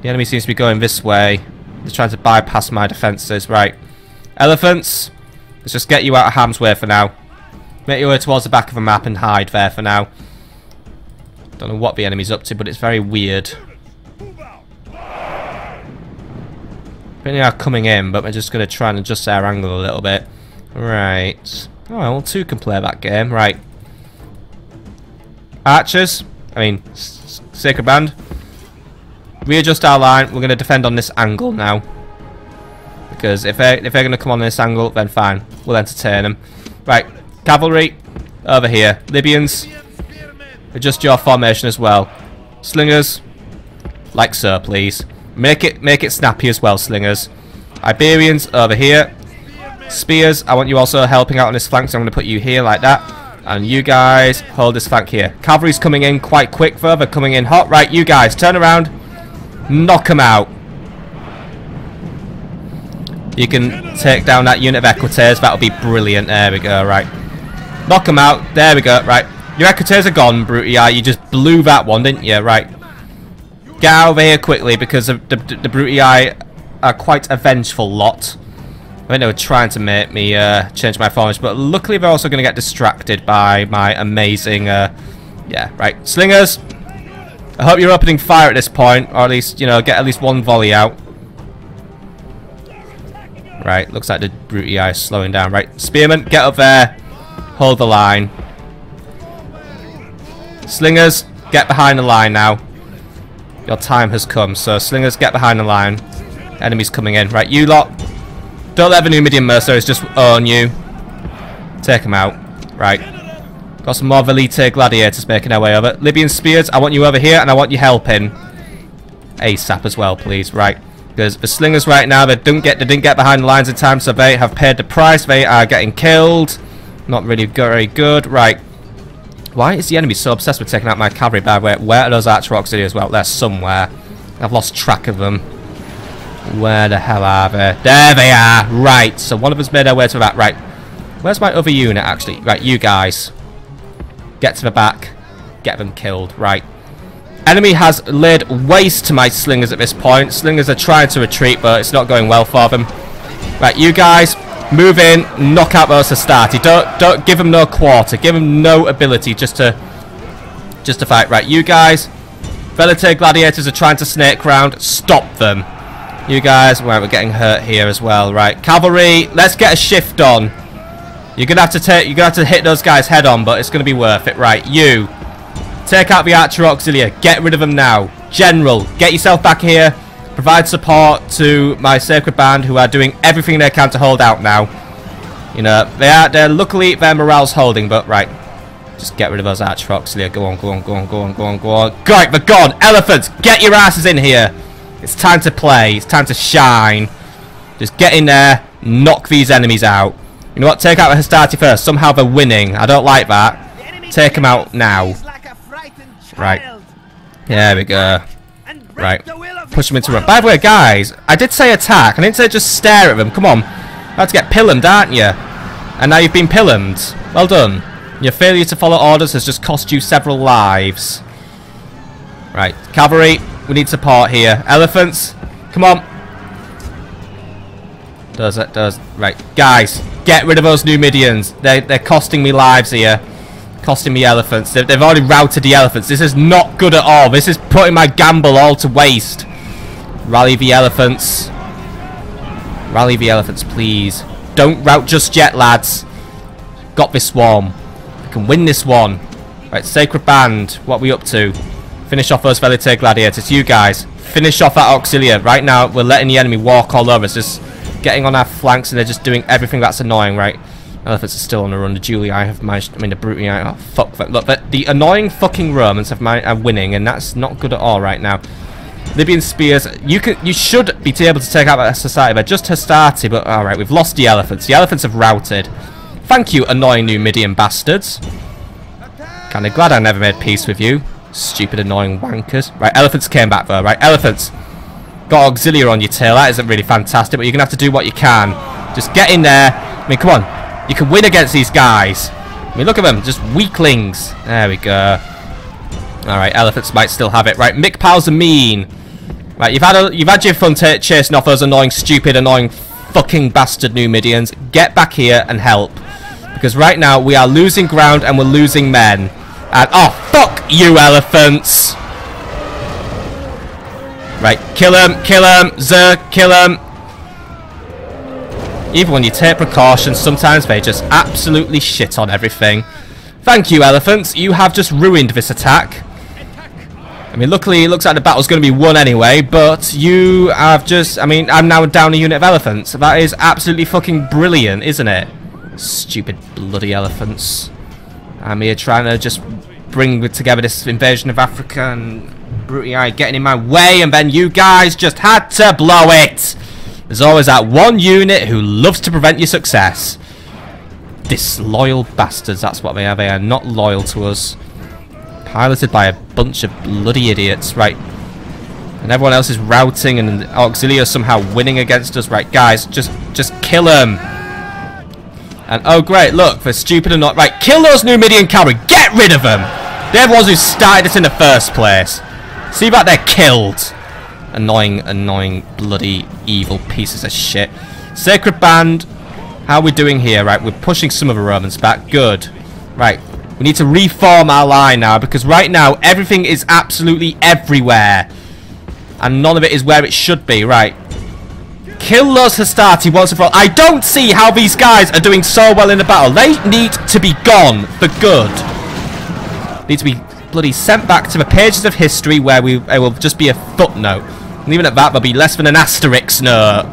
the enemy seems to be going this way. They're trying to bypass my defences. Right. Elephants, let's just get you out of harm's way for now. Make your way towards the back of the map and hide there for now. Don't know what the enemy's up to, but it's very weird. They are coming in, but we're just going to try and adjust our angle a little bit. Right. Oh, well, 2 can play that game. Right. Archers, Sacred Band, readjust our line. We're going to defend on this angle now, because if they're going to come on this angle, then fine, we'll entertain them. Right, cavalry over here. Libyans, adjust your formation as well. Slingers, like so, please. Make it snappy as well, slingers. Iberians over here. Spears, I want you also helping out on this flank, so I'm going to put you here like that. And you guys hold this flank here. Cavalry's coming in quite quick though. They're coming in hot. Right, you guys, turn around. Knock them out. You can take down that unit of Equites. That'll be brilliant. There we go, right. Knock them out. There we go, right. Your Equites are gone, Brutii. You just blew that one, didn't you? Right. Get out of here quickly, because the Brutii are quite a vengeful lot. I think they were trying to make me change my formation, but luckily they're also going to get distracted by my amazing... yeah, right. Slingers, I hope you're opening fire at this point, or at least, you know, get at least 1 volley out. Right, looks like the Brutii is slowing down. Right, Spearmen, get up there. Hold the line. Slingers, get behind the line now. Your time has come. So slingers, get behind the line. Enemies coming in. Right, you lot. Don't let the Numidian mercenaries just own you. Take them out. Right. Got some more Velite gladiators making their way over. Libyan spears, I want you over here and I want you helping. ASAP as well, please. Right. Because the slingers right now, they didn't get behind the lines in time, so they have paid the price. They are getting killed. Not really very good. Right. Why is the enemy so obsessed with taking out my cavalry, by the way? Where are those archer auxiliaries? Well, they're somewhere. I've lost track of them. Where the hell are they? There they are! Right, so one of us made their way to the back. Right, where's my other unit, actually? Right, you guys. Get to the back. Get them killed. Right. Enemy has laid waste to my slingers at this point. Slingers are trying to retreat, but it's not going well for them. Right, you guys, move in. Knock out those Hastati. Don't give them no quarter. Give them no ability just to fight. Right, you guys. Velite gladiators are trying to snake round. Stop them. You guys, well, we're getting hurt here as well, right? Cavalry, let's get a shift on. You're gonna have to hit those guys head on, but it's gonna be worth it, right? You take out the archer auxiliary, get rid of them now. General, get yourself back here. Provide support to my sacred band, who are doing everything they can to hold out now. You know, they're luckily their morale's holding, but right, just get rid of those archer auxiliary. Go on. Right, they're gone. Elephants, get your asses in here. It's time to play. It's time to shine. Just get in there. Knock these enemies out. You know what? Take out the Hastati first. Somehow they're winning. I don't like that. Take them out now. Right. There we go. Right. Push them into run. By the way, guys, I did say attack. I didn't say just stare at them. Come on. You're about to get pillumed, aren't you? And now you've been pillumed. Well done. Your failure to follow orders has just cost you several lives. Right. Cavalry. We need support here. Elephants, come on. Right, guys, get rid of those Numidians. They're costing me lives here. Costing me elephants. They've already routed the elephants. This is not good at all. This is putting my gamble all to waste. Rally the elephants. Rally the elephants, please. Don't rout just yet, lads. Got this swarm. I can win this one. Right, Sacred Band, what are we up to? Finish off those Velite gladiators. You guys, finish off that auxiliary. Right now, we're letting the enemy walk all over us. Just getting on our flanks, and they're just doing everything that's annoying, right? Elephants are still on the run. The Julii have managed. I mean, the Brutii. Oh, fuck that. Look, the annoying fucking Romans are winning, and that's not good at all right now. Libyan spears. You should be able to take out that society. They're just Hastati, but all right, we've lost the elephants. The elephants have routed. Thank you, annoying Numidian bastards. Kinda glad I never made peace with you. Stupid, annoying wankers. Right, elephants came back though. Right, elephants. Got auxiliary on your tail. That isn't really fantastic, but you're going to have to do what you can. Just get in there. I mean, come on. You can win against these guys. I mean, look at them. Just weaklings. There we go. Alright, elephants might still have it. Right, Mikpals are mean. Right, you've had your fun chasing off those annoying, stupid, annoying, fucking bastard Numidians. Get back here and help. Because right now, we are losing ground and we're losing men. And, oh, fuck you, elephants! Right, kill him, Zerg, kill him. Even when you take precautions, sometimes they just absolutely shit on everything. Thank you, elephants. You have just ruined this attack. I mean, luckily it looks like the battle's going to be won anyway, but you have just... I mean, I'm now down a unit of elephants. That is absolutely fucking brilliant, isn't it? Stupid bloody elephants. I'm here trying to just bring together this invasion of Africa, and Brutii getting in my way, and then you guys just had to blow it. There's always that one unit who loves to prevent your success. Disloyal bastards, that's what they are. They are not loyal to us. Piloted by a bunch of bloody idiots. Right. And everyone else is routing, and the auxiliary are somehow winning against us. Right, guys, just kill them. And oh great, look, they're stupid and not right. Kill those Numidian cavalry. Get rid of them. They're the ones who started it in the first place. See that they're killed. Annoying, bloody, evil pieces of shit. Sacred Band. How are we doing here? Right, we're pushing some of the Romans back. Good. Right, we need to reform our line now, because right now everything is absolutely everywhere. And none of it is where it should be. Right. Kill those Hastati once and for all. I don't see how these guys are doing so well in the battle. They need to be gone for good. Need to be bloody sent back to the pages of history where it will just be a footnote. And even at that, there'll be less than an asterisk note.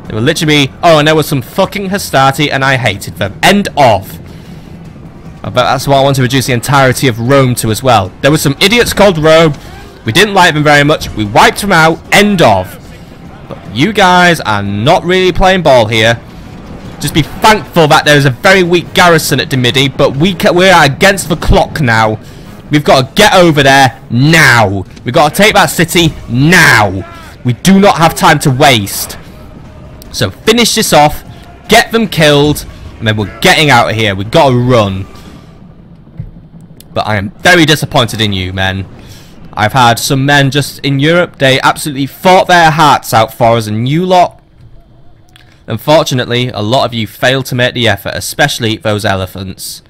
It will literally be, oh, and there was some fucking Hastati and I hated them. End of. But that's what I want to reduce the entirety of Rome to as well. There were some idiots called Rome. We didn't like them very much. We wiped them out. End of. But you guys are not really playing ball here. Just be thankful that there is a very weak garrison at Dimidi, but we are against the clock now. We've got to get over there now. We've got to take that city now. We do not have time to waste. So finish this off, get them killed, and then we're getting out of here. We've got to run. But I am very disappointed in you, men. I've had some men just in Europe, they absolutely fought their hearts out for us, and you lot, unfortunately, a lot of you failed to make the effort, especially those elephants.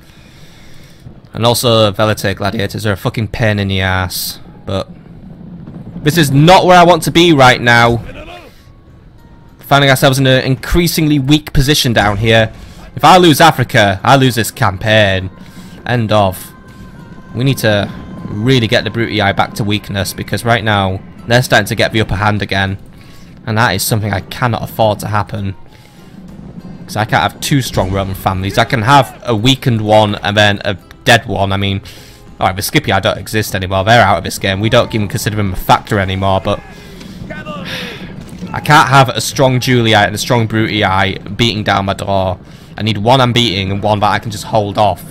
And also, Velite gladiators are a fucking pain in the ass. But this is not where I want to be right now. Finding ourselves in an increasingly weak position down here. If I lose Africa, I lose this campaign. End of. We need to really get the Brutii back to weakness, because right now they're starting to get the upper hand again. And that is something I cannot afford to happen. Because I can't have two strong Roman families. I can have a weakened one and then a dead one. I mean, alright, the Scipii don't exist anymore. They're out of this game. We don't even consider them a factor anymore, but I can't have a strong Julii and a strong Brutii beating down my door. I need one I'm beating and one that I can just hold off.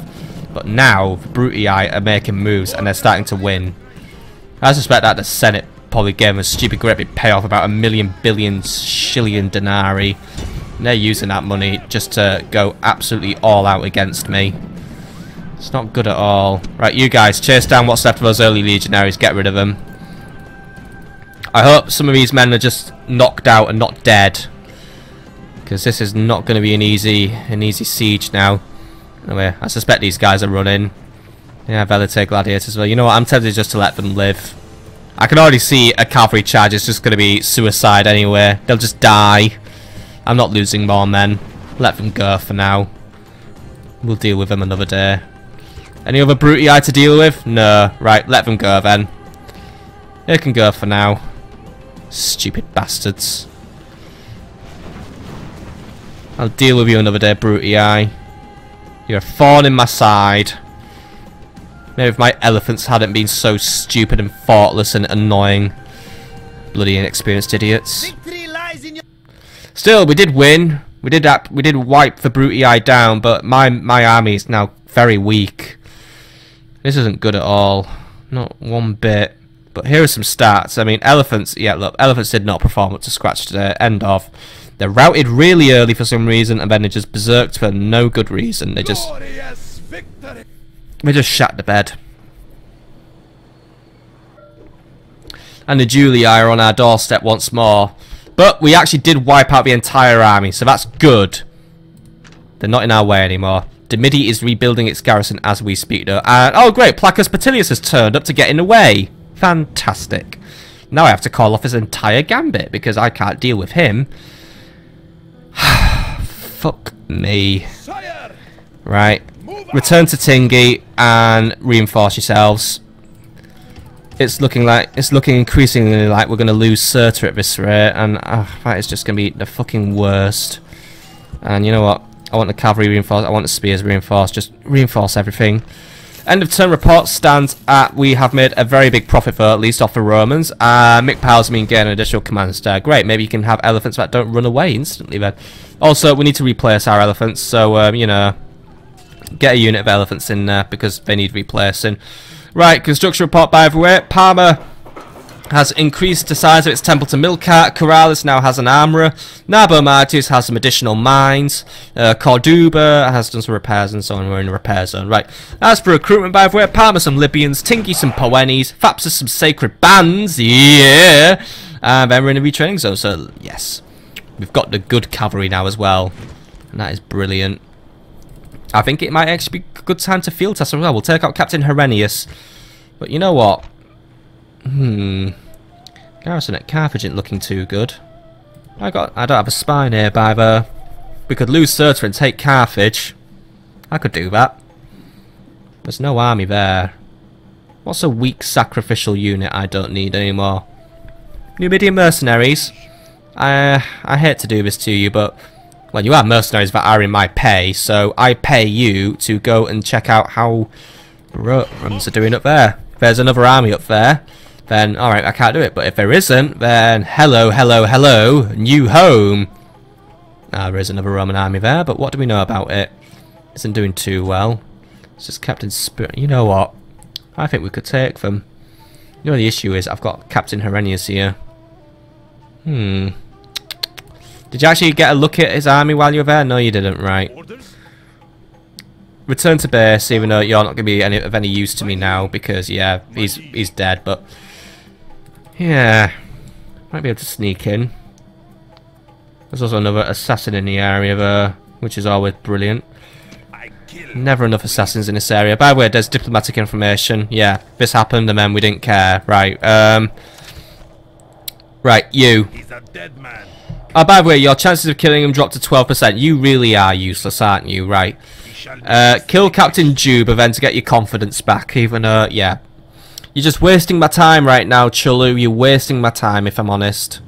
But now, the Brutii are making moves and they're starting to win. I suspect that the Senate probably gave them a stupid great big payoff, about 1,000,000 billion shillion denarii. And they're using that money just to go absolutely all out against me. It's not good at all. Right, you guys, chase down what's left of those early legionaries, get rid of them. I hope some of these men are just knocked out and not dead, because this is not going to be an easy siege now. Anyway, I suspect these guys are running. Yeah, Velite gladiators as well. You know what, I'm tempted just to let them live. I can already see a cavalry charge is just going to be suicide anyway. They'll just die. I'm not losing more men. Let them go for now. We'll deal with them another day. Any other Brutii to deal with? No. Right, let them go then. They can go for now. Stupid bastards. I'll deal with you another day, Brutii. You're a thorn in my side. Maybe if my elephants hadn't been so stupid and thoughtless and annoying. Bloody inexperienced idiots. Still, we did win. We did wipe the Brutii down, but my army is now very weak. This isn't good at all. Not one bit. But here are some stats. I mean, elephants, yeah, look, elephants did not perform up to scratch today. End of. They're routed really early for some reason, and then they just berserked for no good reason. They just shat the bed. And the Julii are on our doorstep once more. But we actually did wipe out the entire army, so that's good. They're not in our way anymore. Dimidi is rebuilding its garrison as we speak, though. And, oh great, Placcus Petilius has turned up to get in the way. Fantastic. Now I have to call off his entire gambit, because I can't deal with him. Fuck me. Right. Return to Tingi and reinforce yourselves. It's looking increasingly like we're going to lose Cirta at this rate, and that is just going to be the fucking worst. And you know what? I want the cavalry reinforced. I want the spears reinforced. Just reinforce everything. End of turn report stands at we have made a very big profit for at least off the Romans. Mick Powell's been getting an additional command star. Great, maybe you can have elephants that don't run away instantly then. Also, we need to replace our elephants, so you know, get a unit of elephants in there because they need replacing. Right, construction report by the way. Parma has increased the size of its temple to Milcart. Corrales now has an armourer. Narbo Martius has some additional mines. Corduba has done some repairs and so on. We're in a repair zone. Right. As for recruitment, by the way, Parma some Libyans, Tingi some Poenis, Thapsus some sacred bands. Yeah. And then we're in a retraining zone. So, yes. We've got the good cavalry now as well. And that is brilliant. I think it might actually be a good time to field test as well. We'll take out Captain Herennius. But you know what? Garrison at Carthage isn't looking too good. I don't have a spy nearby though. We could lose Cirta and take Carthage. I could do that. There's no army there. What's a weak sacrificial unit I don't need anymore? Numidian mercenaries. I hate to do this to you, but... Well, you are mercenaries that are in my pay, so I pay you to go and check out how Romans are doing up there. If there's another army up there, then alright, I can't do it. But if there isn't, then hello, hello, hello, new home. There is another Roman army there, but what do we know about it? Isn't doing too well. It's just Captain Spirit. You know what? I think we could take them. You know the issue is, I've got Captain Herennius here. Did you actually get a look at his army while you were there? No, you didn't, right. Return to base, even though you're not going to be of any use to me now, because, yeah, he's dead, but... Yeah. Might be able to sneak in. There's also another assassin in the area there, which is always brilliant. Never enough assassins in this area. By the way, there's diplomatic information. Yeah, this happened and then we didn't care. Right, right, you. He's a dead man. Oh, by the way, your chances of killing him dropped to 12%. You really are useless, aren't you? Right. Kill Captain Juba then to get your confidence back, even though, yeah. You're just wasting my time right now, Chulu. You're wasting my time, if I'm honest.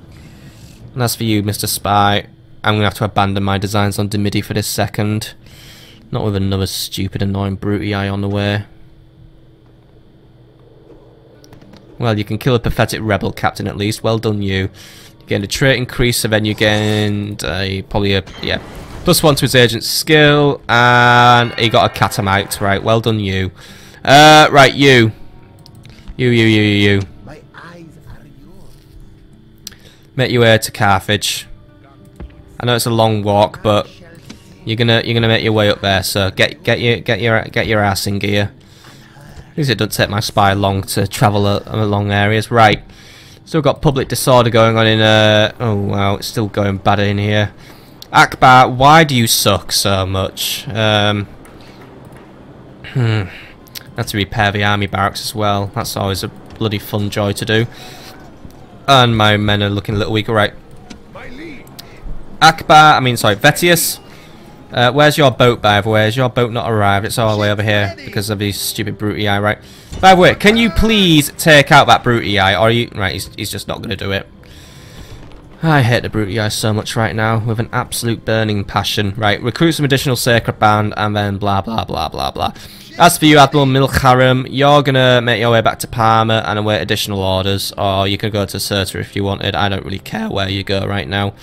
And as for you, Mr. Spy, I'm going to have to abandon my designs on Dimidi for this second. Not with another stupid, annoying Brutii on the way. Well, you can kill a pathetic rebel captain at least. Well done, you. You gained a trait increase, so then you gained probably a, yeah, +1 to his agent's skill, and he got a catamite. Right, well done, you. Right, you. You. My eyes are yours. Make your way to Carthage. I know it's a long walk, but you're gonna make your way up there. So get your ass in gear. At least it doesn't take my spy long to travel along areas. Right. Still got public disorder going on in oh wow, it's still going bad in here. Akbar, why do you suck so much? Have to repair the army barracks as well. That's always a bloody fun joy to do. And my men are looking a little weaker, right? Akbar, Vetius. Where's your boat, by the way? Has your boat not arrived? It's all the way over here because of these stupid Brutii, right? By the way, can you please take out that Brutii? Or are you... Right, he's just not going to do it. I hate the Brutii so much right now with an absolute burning passion. Right, recruit some additional Sacred Band and then blah, blah, blah, blah, blah. As for you, Admiral Milcharam, you're going to make your way back to Parma and await additional orders. Or you could go to Cirta if you wanted. I don't really care where you go right now,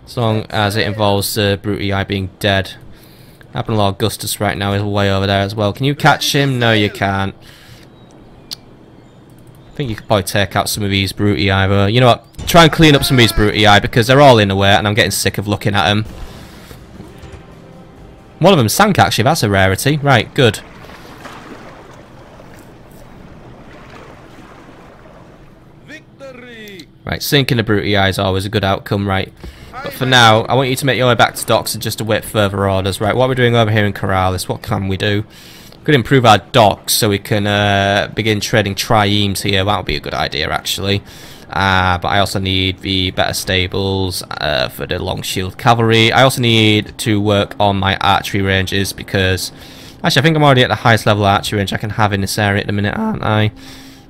as long as it involves Brutii being dead. Admiral Augustus right now is way over there as well. Can you catch him? No, you can't. I think you could probably take out some of these Brutii, though. You know what? Try and clean up some of these Brutii because they're all in the way and I'm getting sick of looking at them. One of them sank, actually. That's a rarity. Right, good. Victory! Right, sinking the Brutii is always a good outcome, right? But for now, I want you to make your way back to docks and just await further orders. Right, what are we doing over here in Corrales? What can we do? We could improve our docks so we can begin trading triremes here. That would be a good idea, actually. But I also need the better stables for the long shield cavalry. I also need to work on my archery ranges because... Actually, I think I'm already at the highest level archery range I can have in this area at the minute, aren't I?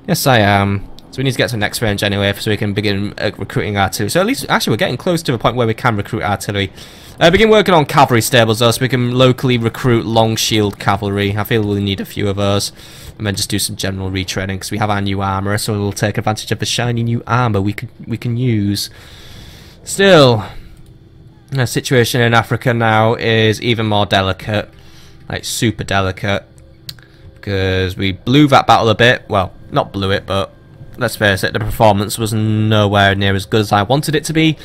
Yes, I am. So we need to get to the next range anyway so we can begin recruiting artillery. So at least, actually, we're getting close to the point where we can recruit artillery. Begin working on cavalry stables though so we can locally recruit long shield cavalry. I feel we'll need a few of those. And then just do some general retraining because we have our new armour, so we'll take advantage of the shiny new armour we can use. Still, the situation in Africa now is even more delicate. Like, super delicate. Because we blew that battle a bit. Well, not blew it, but... Let's face it, the performance was nowhere near as good as I wanted it to be,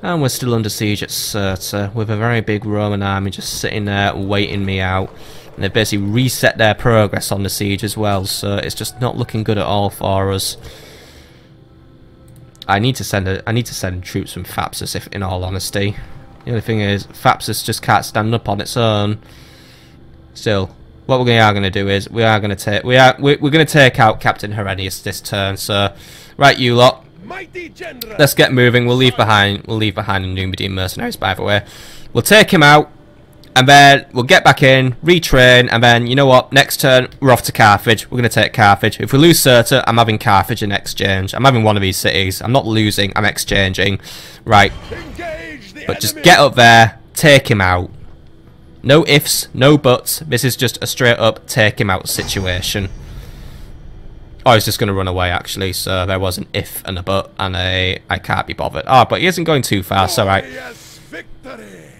and we're still under siege at Cirta, with a very big Roman army just sitting there waiting me out. And they've basically reset their progress on the siege as well, so it's just not looking good at all for us. I need to send troops from Thapsus, if in all honesty. The only thing is, Thapsus just can't stand up on its own. Still. What we are going to do is we're going to take out Captain Herennius this turn. So, right, you lot, let's get moving. We'll leave behind the Numidian mercenaries. By the way, we'll take him out, And then we'll get back in, retrain, and then, you know what, next turn, we're off to Carthage. We're going to take Carthage. If we lose Cirta, I'm having Carthage in exchange. I'm having one of these cities. I'm not losing, I'm exchanging. Right. But just get up there, take him out. No ifs, no buts. This is just a straight up take him out situation. Oh, he's just going to run away, actually. So there was an if and a but, and I can't be bothered. Oh, but he isn't going too fast, alright.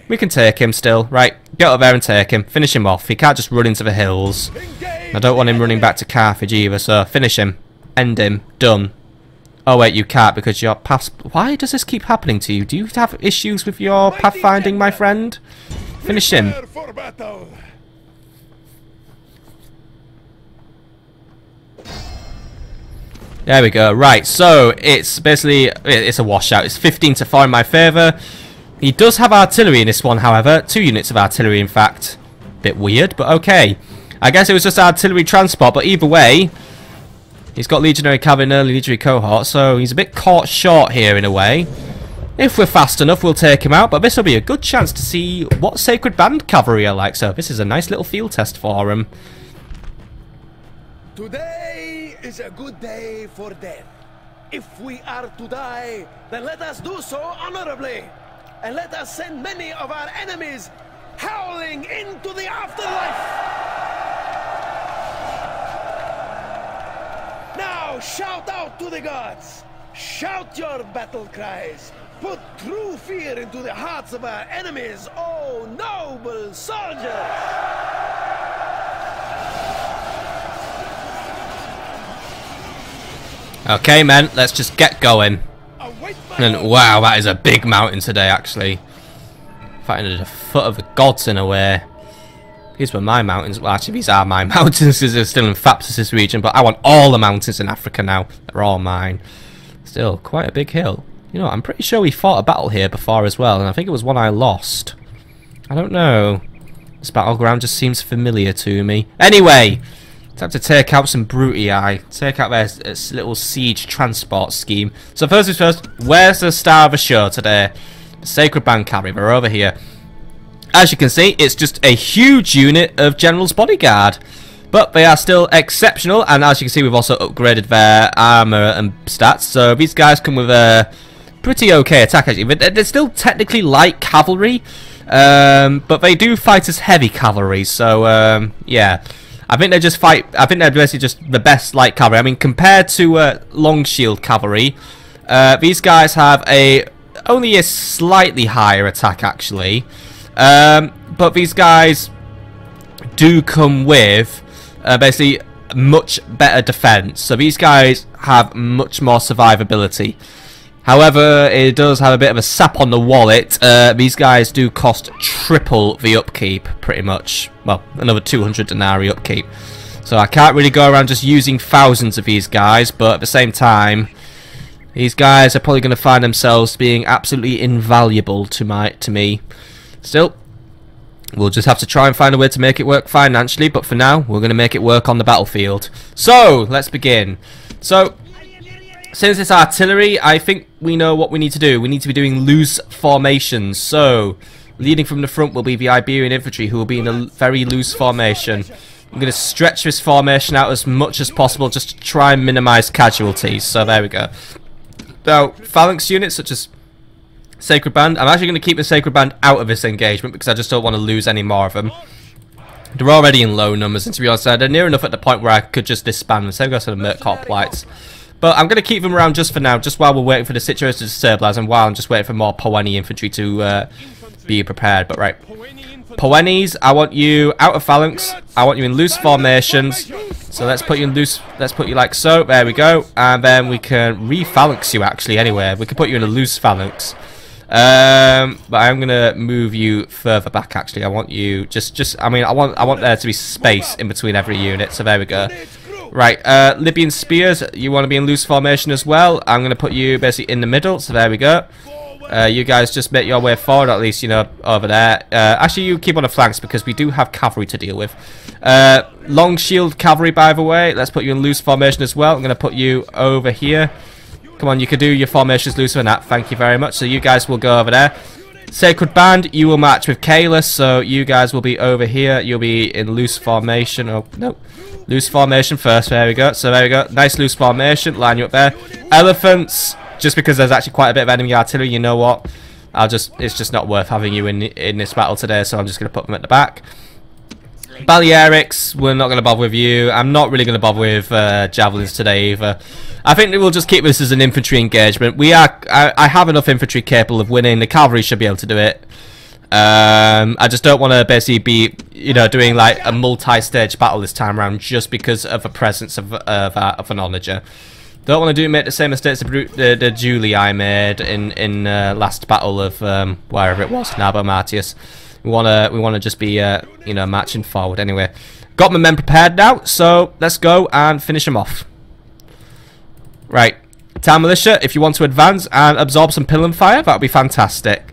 We can take him still. Right, get up there and take him. Finish him off. He can't just run into the hills. I don't want him running back to Carthage either, so finish him. End him. Done. Oh, wait, you can't because your path... Why does this keep happening to you? Do you have issues with your pathfinding, my friend? Finish him. There we go. Right, so it's basically... It's a washout. It's 15-4 in my favour. He does have artillery in this one, however. 2 units of artillery, in fact. Bit weird, but okay. I guess it was just artillery transport, but either way... He's got legionary cavalry and early legionary cohort, so he's a bit caught short here in a way. If we're fast enough, we'll take him out, but this will be a good chance to see what Sacred Band cavalry are like. So this is a nice little field test for him. Today is a good day for death. If we are to die, then let us do so honorably. And let us send many of our enemies howling into the afterlife. Now shout out to the gods. Shout your battle cries. Put true fear into the hearts of our enemies, oh noble soldiers! Okay, men, let's just get going. And wow, that is a big mountain today, actually. Fighting at the foot of the gods in a way. These were my mountains. Well, actually, these are my mountains because they're still in Thapsus region. But I want all the mountains in Africa now. They're all mine. Still, quite a big hill. You know, I'm pretty sure we fought a battle here before as well. And I think it was one I lost. I don't know. This battleground just seems familiar to me. Anyway, time to take out some Brutii. Take out their little siege transport scheme. So first things first, where's the star of the show today? The Sacred Band cavalry. We're over here. As you can see, it's just a huge unit of General's Bodyguard. But they are still exceptional, and as you can see, we've also upgraded their armor and stats. So these guys come with a pretty okay attack, actually. But they're still technically light cavalry, but they do fight as heavy cavalry. So yeah, I think they just fight. I think they're basically just the best light cavalry. I mean, compared to long shield cavalry, these guys have only a slightly higher attack, actually. But these guys do come with basically much better defense. So these guys have much more survivability. However, it does have a bit of a sap on the wallet. These guys do cost triple the upkeep, pretty much. Well, another 200 denarii upkeep. So I can't really go around just using thousands of these guys, but at the same time, these guys are probably going to find themselves being absolutely invaluable to me. Still, we'll just have to try and find a way to make it work financially, but for now, we're going to make it work on the battlefield. So, let's begin. So, since it's artillery, I think we know what we need to do. We need to be doing loose formations. So, leading from the front will be the Iberian infantry, who will be in a very loose formation. I'm going to stretch this formation out as much as possible, just to try and minimize casualties. So, there we go. Now, phalanx units, such as Sacred Band. I'm actually going to keep the Sacred Band out of this engagement because I just don't want to lose any more of them. They're already in low numbers, and to be honest, they're near enough at the point where I could just disband them. Same goes for the Merc Hoplites. But I'm going to keep them around just for now, just while we're waiting for the situation to stabilise, and while I'm just waiting for more Poeni infantry to be prepared. But right, Poenis, I want you out of phalanx. I want you in loose formations. So let's put you in loose. Let's put you like so. There we go, and then we can re-phalanx you. Actually, anyway, we can put you in a loose phalanx. But I'm gonna move you further back. Actually, I want you I mean, I want there to be space in between every unit. So there we go. Right, Libyan spears. You want to be in loose formation as well. I'm gonna put you basically in the middle. So there we go. You guys just make your way forward, at least, you know, over there. Actually, you keep on the flanks because we do have cavalry to deal with. Long shield cavalry, by the way. Let's put you in loose formation as well. I'm gonna put you over here. Come on, you can do your formations looser than that. Thank you very much. So you guys will go over there. Sacred Band, you will match with Kalis, so you guys will be over here. You'll be in loose formation. Oh, no. Loose formation first. There we go. So there we go. Nice loose formation. Line you up there. Elephants, just because there's actually quite a bit of enemy artillery, you know what? It's just not worth having you in this battle today, so I'm just going to put them at the back. Balearics, we're not going to bother with you. I'm not really going to bother with javelins today either. I think we'll just keep this as an infantry engagement. I have enough infantry capable of winning. The cavalry should be able to do it. I just don't want to basically be, doing like a multi-stage battle this time around just because of the presence of an onager. Don't want to make the same mistakes the Julii I made in last battle of wherever it was, Narbo Martius. We wanna just be matching forward. Anyway, got my men prepared now, so let's go and finish them off. Right, Town Militia, if you want to advance and absorb some pillar fire, that would be fantastic.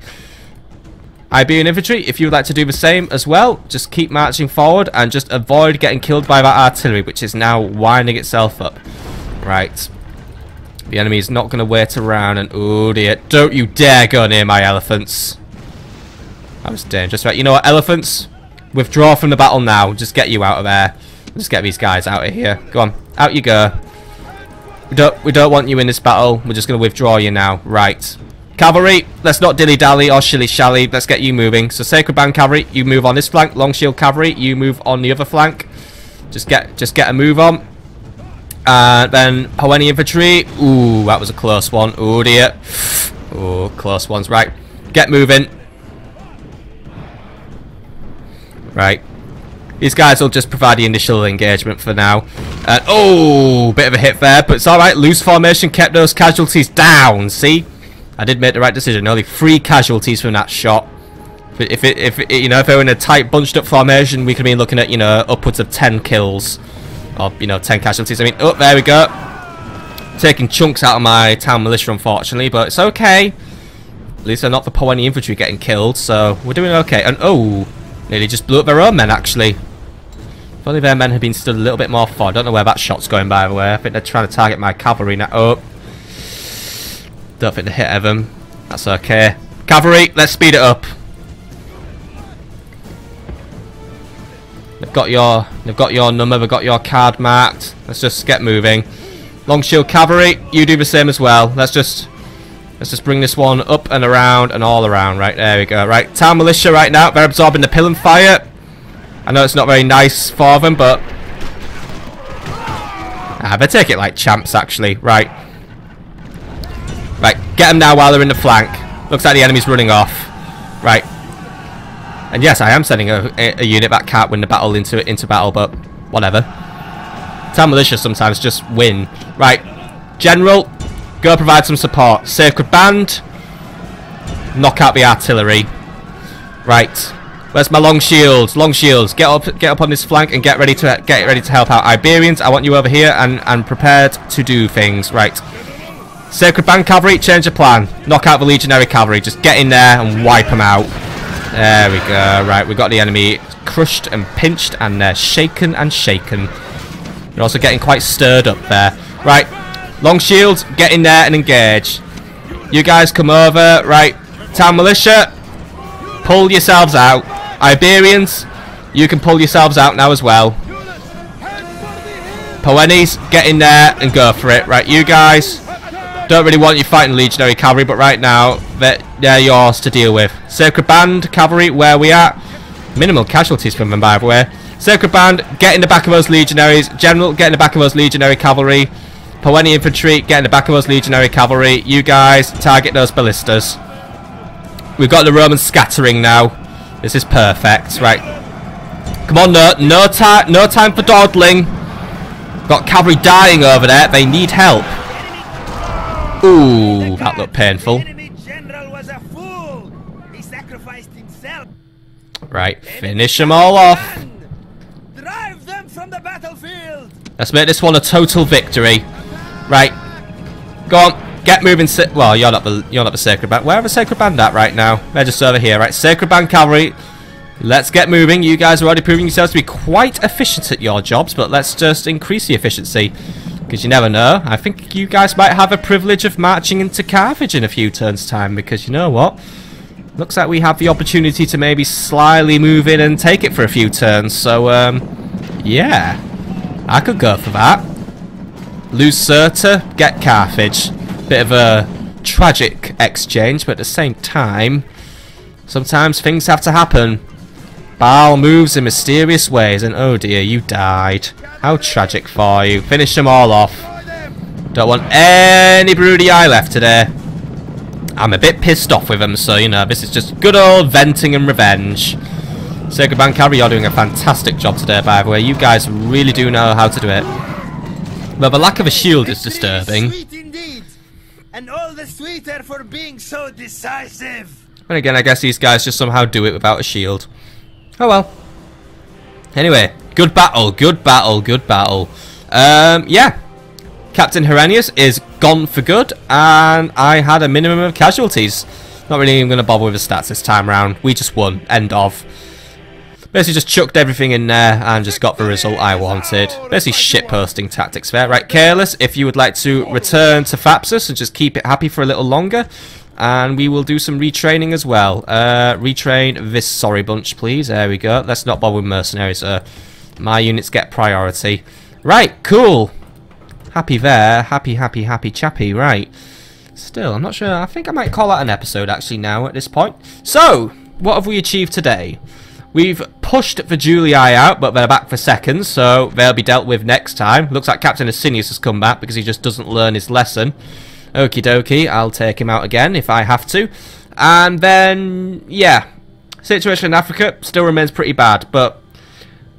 Iberian Infantry, if you would like to do the same as well, just keep marching forward and just avoid getting killed by that artillery, which is now winding itself up. Right. The enemy is not going to wait around and... Oh dear, don't you dare go near my elephants. That was dangerous. Right, you know what, elephants? Withdraw from the battle now. Just get you out of there. Just get these guys out of here. Go on, out you go. We don't want you in this battle. We're just going to withdraw you now. Right. Cavalry, let's not dilly-dally or shilly-shally. Let's get you moving. So Sacred Band Cavalry, you move on this flank. Long Shield Cavalry, you move on the other flank. Just get a move on. And then Hoeni Infantry. Ooh, that was a close one. Oh dear. Oh, close ones. Right. Get moving. Right. These guys will just provide the initial engagement for now. And oh, bit of a hit there, but it's alright. Loose formation kept those casualties down. See? I did make the right decision. Only 3 casualties from that shot. If they were in a tight bunched up formation, we could be looking at, upwards of 10 kills. Or, 10 casualties. I mean, oh, there we go. Taking chunks out of my town militia, unfortunately, but it's okay. At least they're not the Hoeni infantry getting killed, so we're doing okay. And oh, nearly just blew up their own men, actually. If only their men had been stood a little bit more forward. I don't know where that shot's going, by the way. I think they're trying to target my cavalry now. Oh. Don't think they hit them. That's okay. Cavalry, let's speed it up. They've got your number, they've got your card marked. Let's just get moving. Long Shield Cavalry, you do the same as well. Let's just bring this one up and around and all around. Right, there we go. Right, Town Militia right now, they're absorbing the pillar fire. I know it's not very nice for them, but they take it like champs actually. Right. Right, get them now while they're in the flank. Looks like the enemy's running off. Right. And yes, I am sending a unit that can't win the battle into battle, but whatever. Town Militia sometimes just win. Right. General, go provide some support. Sacred Band, knock out the artillery. Right. Where's my long shields? Long shields, get up on this flank and get ready to help out. Iberians, I want you over here and prepared to do things. Right. Sacred Band Cavalry, change the plan. Knock out the Legionary Cavalry. Just get in there and wipe them out. There we go. Right, we've got the enemy crushed and pinched, and they're shaken and shaken. They're also getting quite stirred up there. Right, long shields, get in there and engage. You guys come over. Right, Town Militia, pull yourselves out. Iberians, you can pull yourselves out now as well. Hoenis, get in there and go for it. Right, you guys, don't really want you fighting Legionary Cavalry, but right now they're yours to deal with. Sacred Band Cavalry, where we at? Minimal casualties from them, by the way. Sacred Band, get in the back of those Legionaries. General, get in the back of those Legionary Cavalry. Hoeni Infantry, get in the back of those Legionary Cavalry. You guys, target those ballistas. We've got the Romans scattering now. This is perfect. Right. Come on, no time for dawdling. Got cavalry dying over there. They need help. Ooh, that looked painful. Right, finish them all off. Drive them from the battlefield. Let's make this one a total victory. Right, go on, get moving. Well, you're not the Sacred Band. Where are the Sacred Band at right now? They're just over here. Right, Sacred Band Cavalry. Let's get moving. You guys are already proving yourselves to be quite efficient at your jobs, but let's just increase the efficiency. Because you never know. I think you guys might have a privilege of marching into Carthage in a few turns' time, because you know what? looks like we have the opportunity to maybe slyly move in and take it for a few turns. So, yeah, I could go for that. Lose Cirta, get Carthage. Bit of a tragic exchange, but at the same time, sometimes things have to happen. Baal moves in mysterious ways, and oh dear, you died. How tragic for you. Finish them all off. Don't want any Brutii left today. I'm a bit pissed off with them, so you know, this is just good old venting and revenge. Sega Bankari, you're doing a fantastic job today, by the way. You guys really do know how to do it. But the lack of a shield is disturbing. Sweet indeed, and all the sweeter for being so decisive. And again, I guess these guys just somehow do it without a shield. Oh well. Anyway, good battle, good battle, good battle. Yeah. Captain Herenius is gone for good, and I had a minimum of casualties. Not really even going to bother with the stats this time around. We just won. End of. Basically just chucked everything in there and just got the result I wanted. Basically shitposting tactics there. Right, Careless, if you would like to return to Thapsus and just keep it happy for a little longer. And we will do some retraining as well. Retrain this sorry bunch, please. There we go. Let's not bother with mercenaries. My units get priority. Right, cool. Happy there. Happy, happy, happy chappy. Right. Still, I'm not sure. I think I might call that an episode actually now at this point. So, what have we achieved today? We've pushed the Julii out, but they're back for seconds, so they'll be dealt with next time. Looks like Captain Asinius has come back because he just doesn't learn his lesson. Okie dokie, I'll take him out again if I have to. And then, yeah, situation in Africa still remains pretty bad, but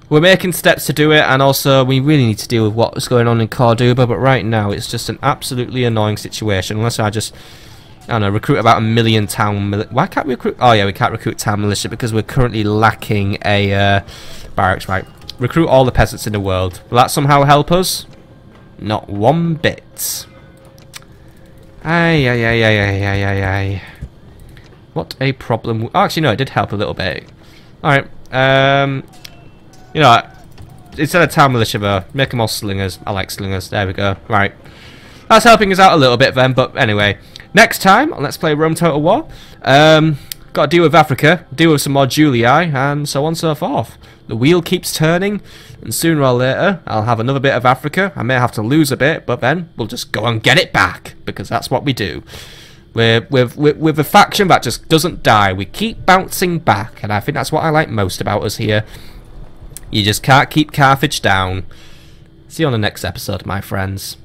we're making steps to do it, and also we really need to deal with what's going on in Cordoba, but right now it's just an absolutely annoying situation, unless I just, I don't know, recruit about 1 million town militia. Why can't we recruit? Oh yeah, we can't recruit town militia because we're currently lacking a barracks, right? Recruit all the peasants in the world. Will that somehow help us? Not one bit. Ay, ay, ay, ay, ay, ay, ay, ay. What a problem. Oh, actually, no, it did help a little bit. Alright, you know, instead of town militia, though, make them all slingers. I like slingers. There we go. Right. That's helping us out a little bit then, but anyway. Next time, let's play Rome Total War. Got to deal with Africa, deal with some more Julii, and so on and so forth. The wheel keeps turning, and sooner or later, I'll have another bit of Africa. I may have to lose a bit, but then we'll just go and get it back, because that's what we do. We're with a faction that just doesn't die. We keep bouncing back, and I think that's what I like most about us here. You just can't keep Carthage down. See you on the next episode, my friends.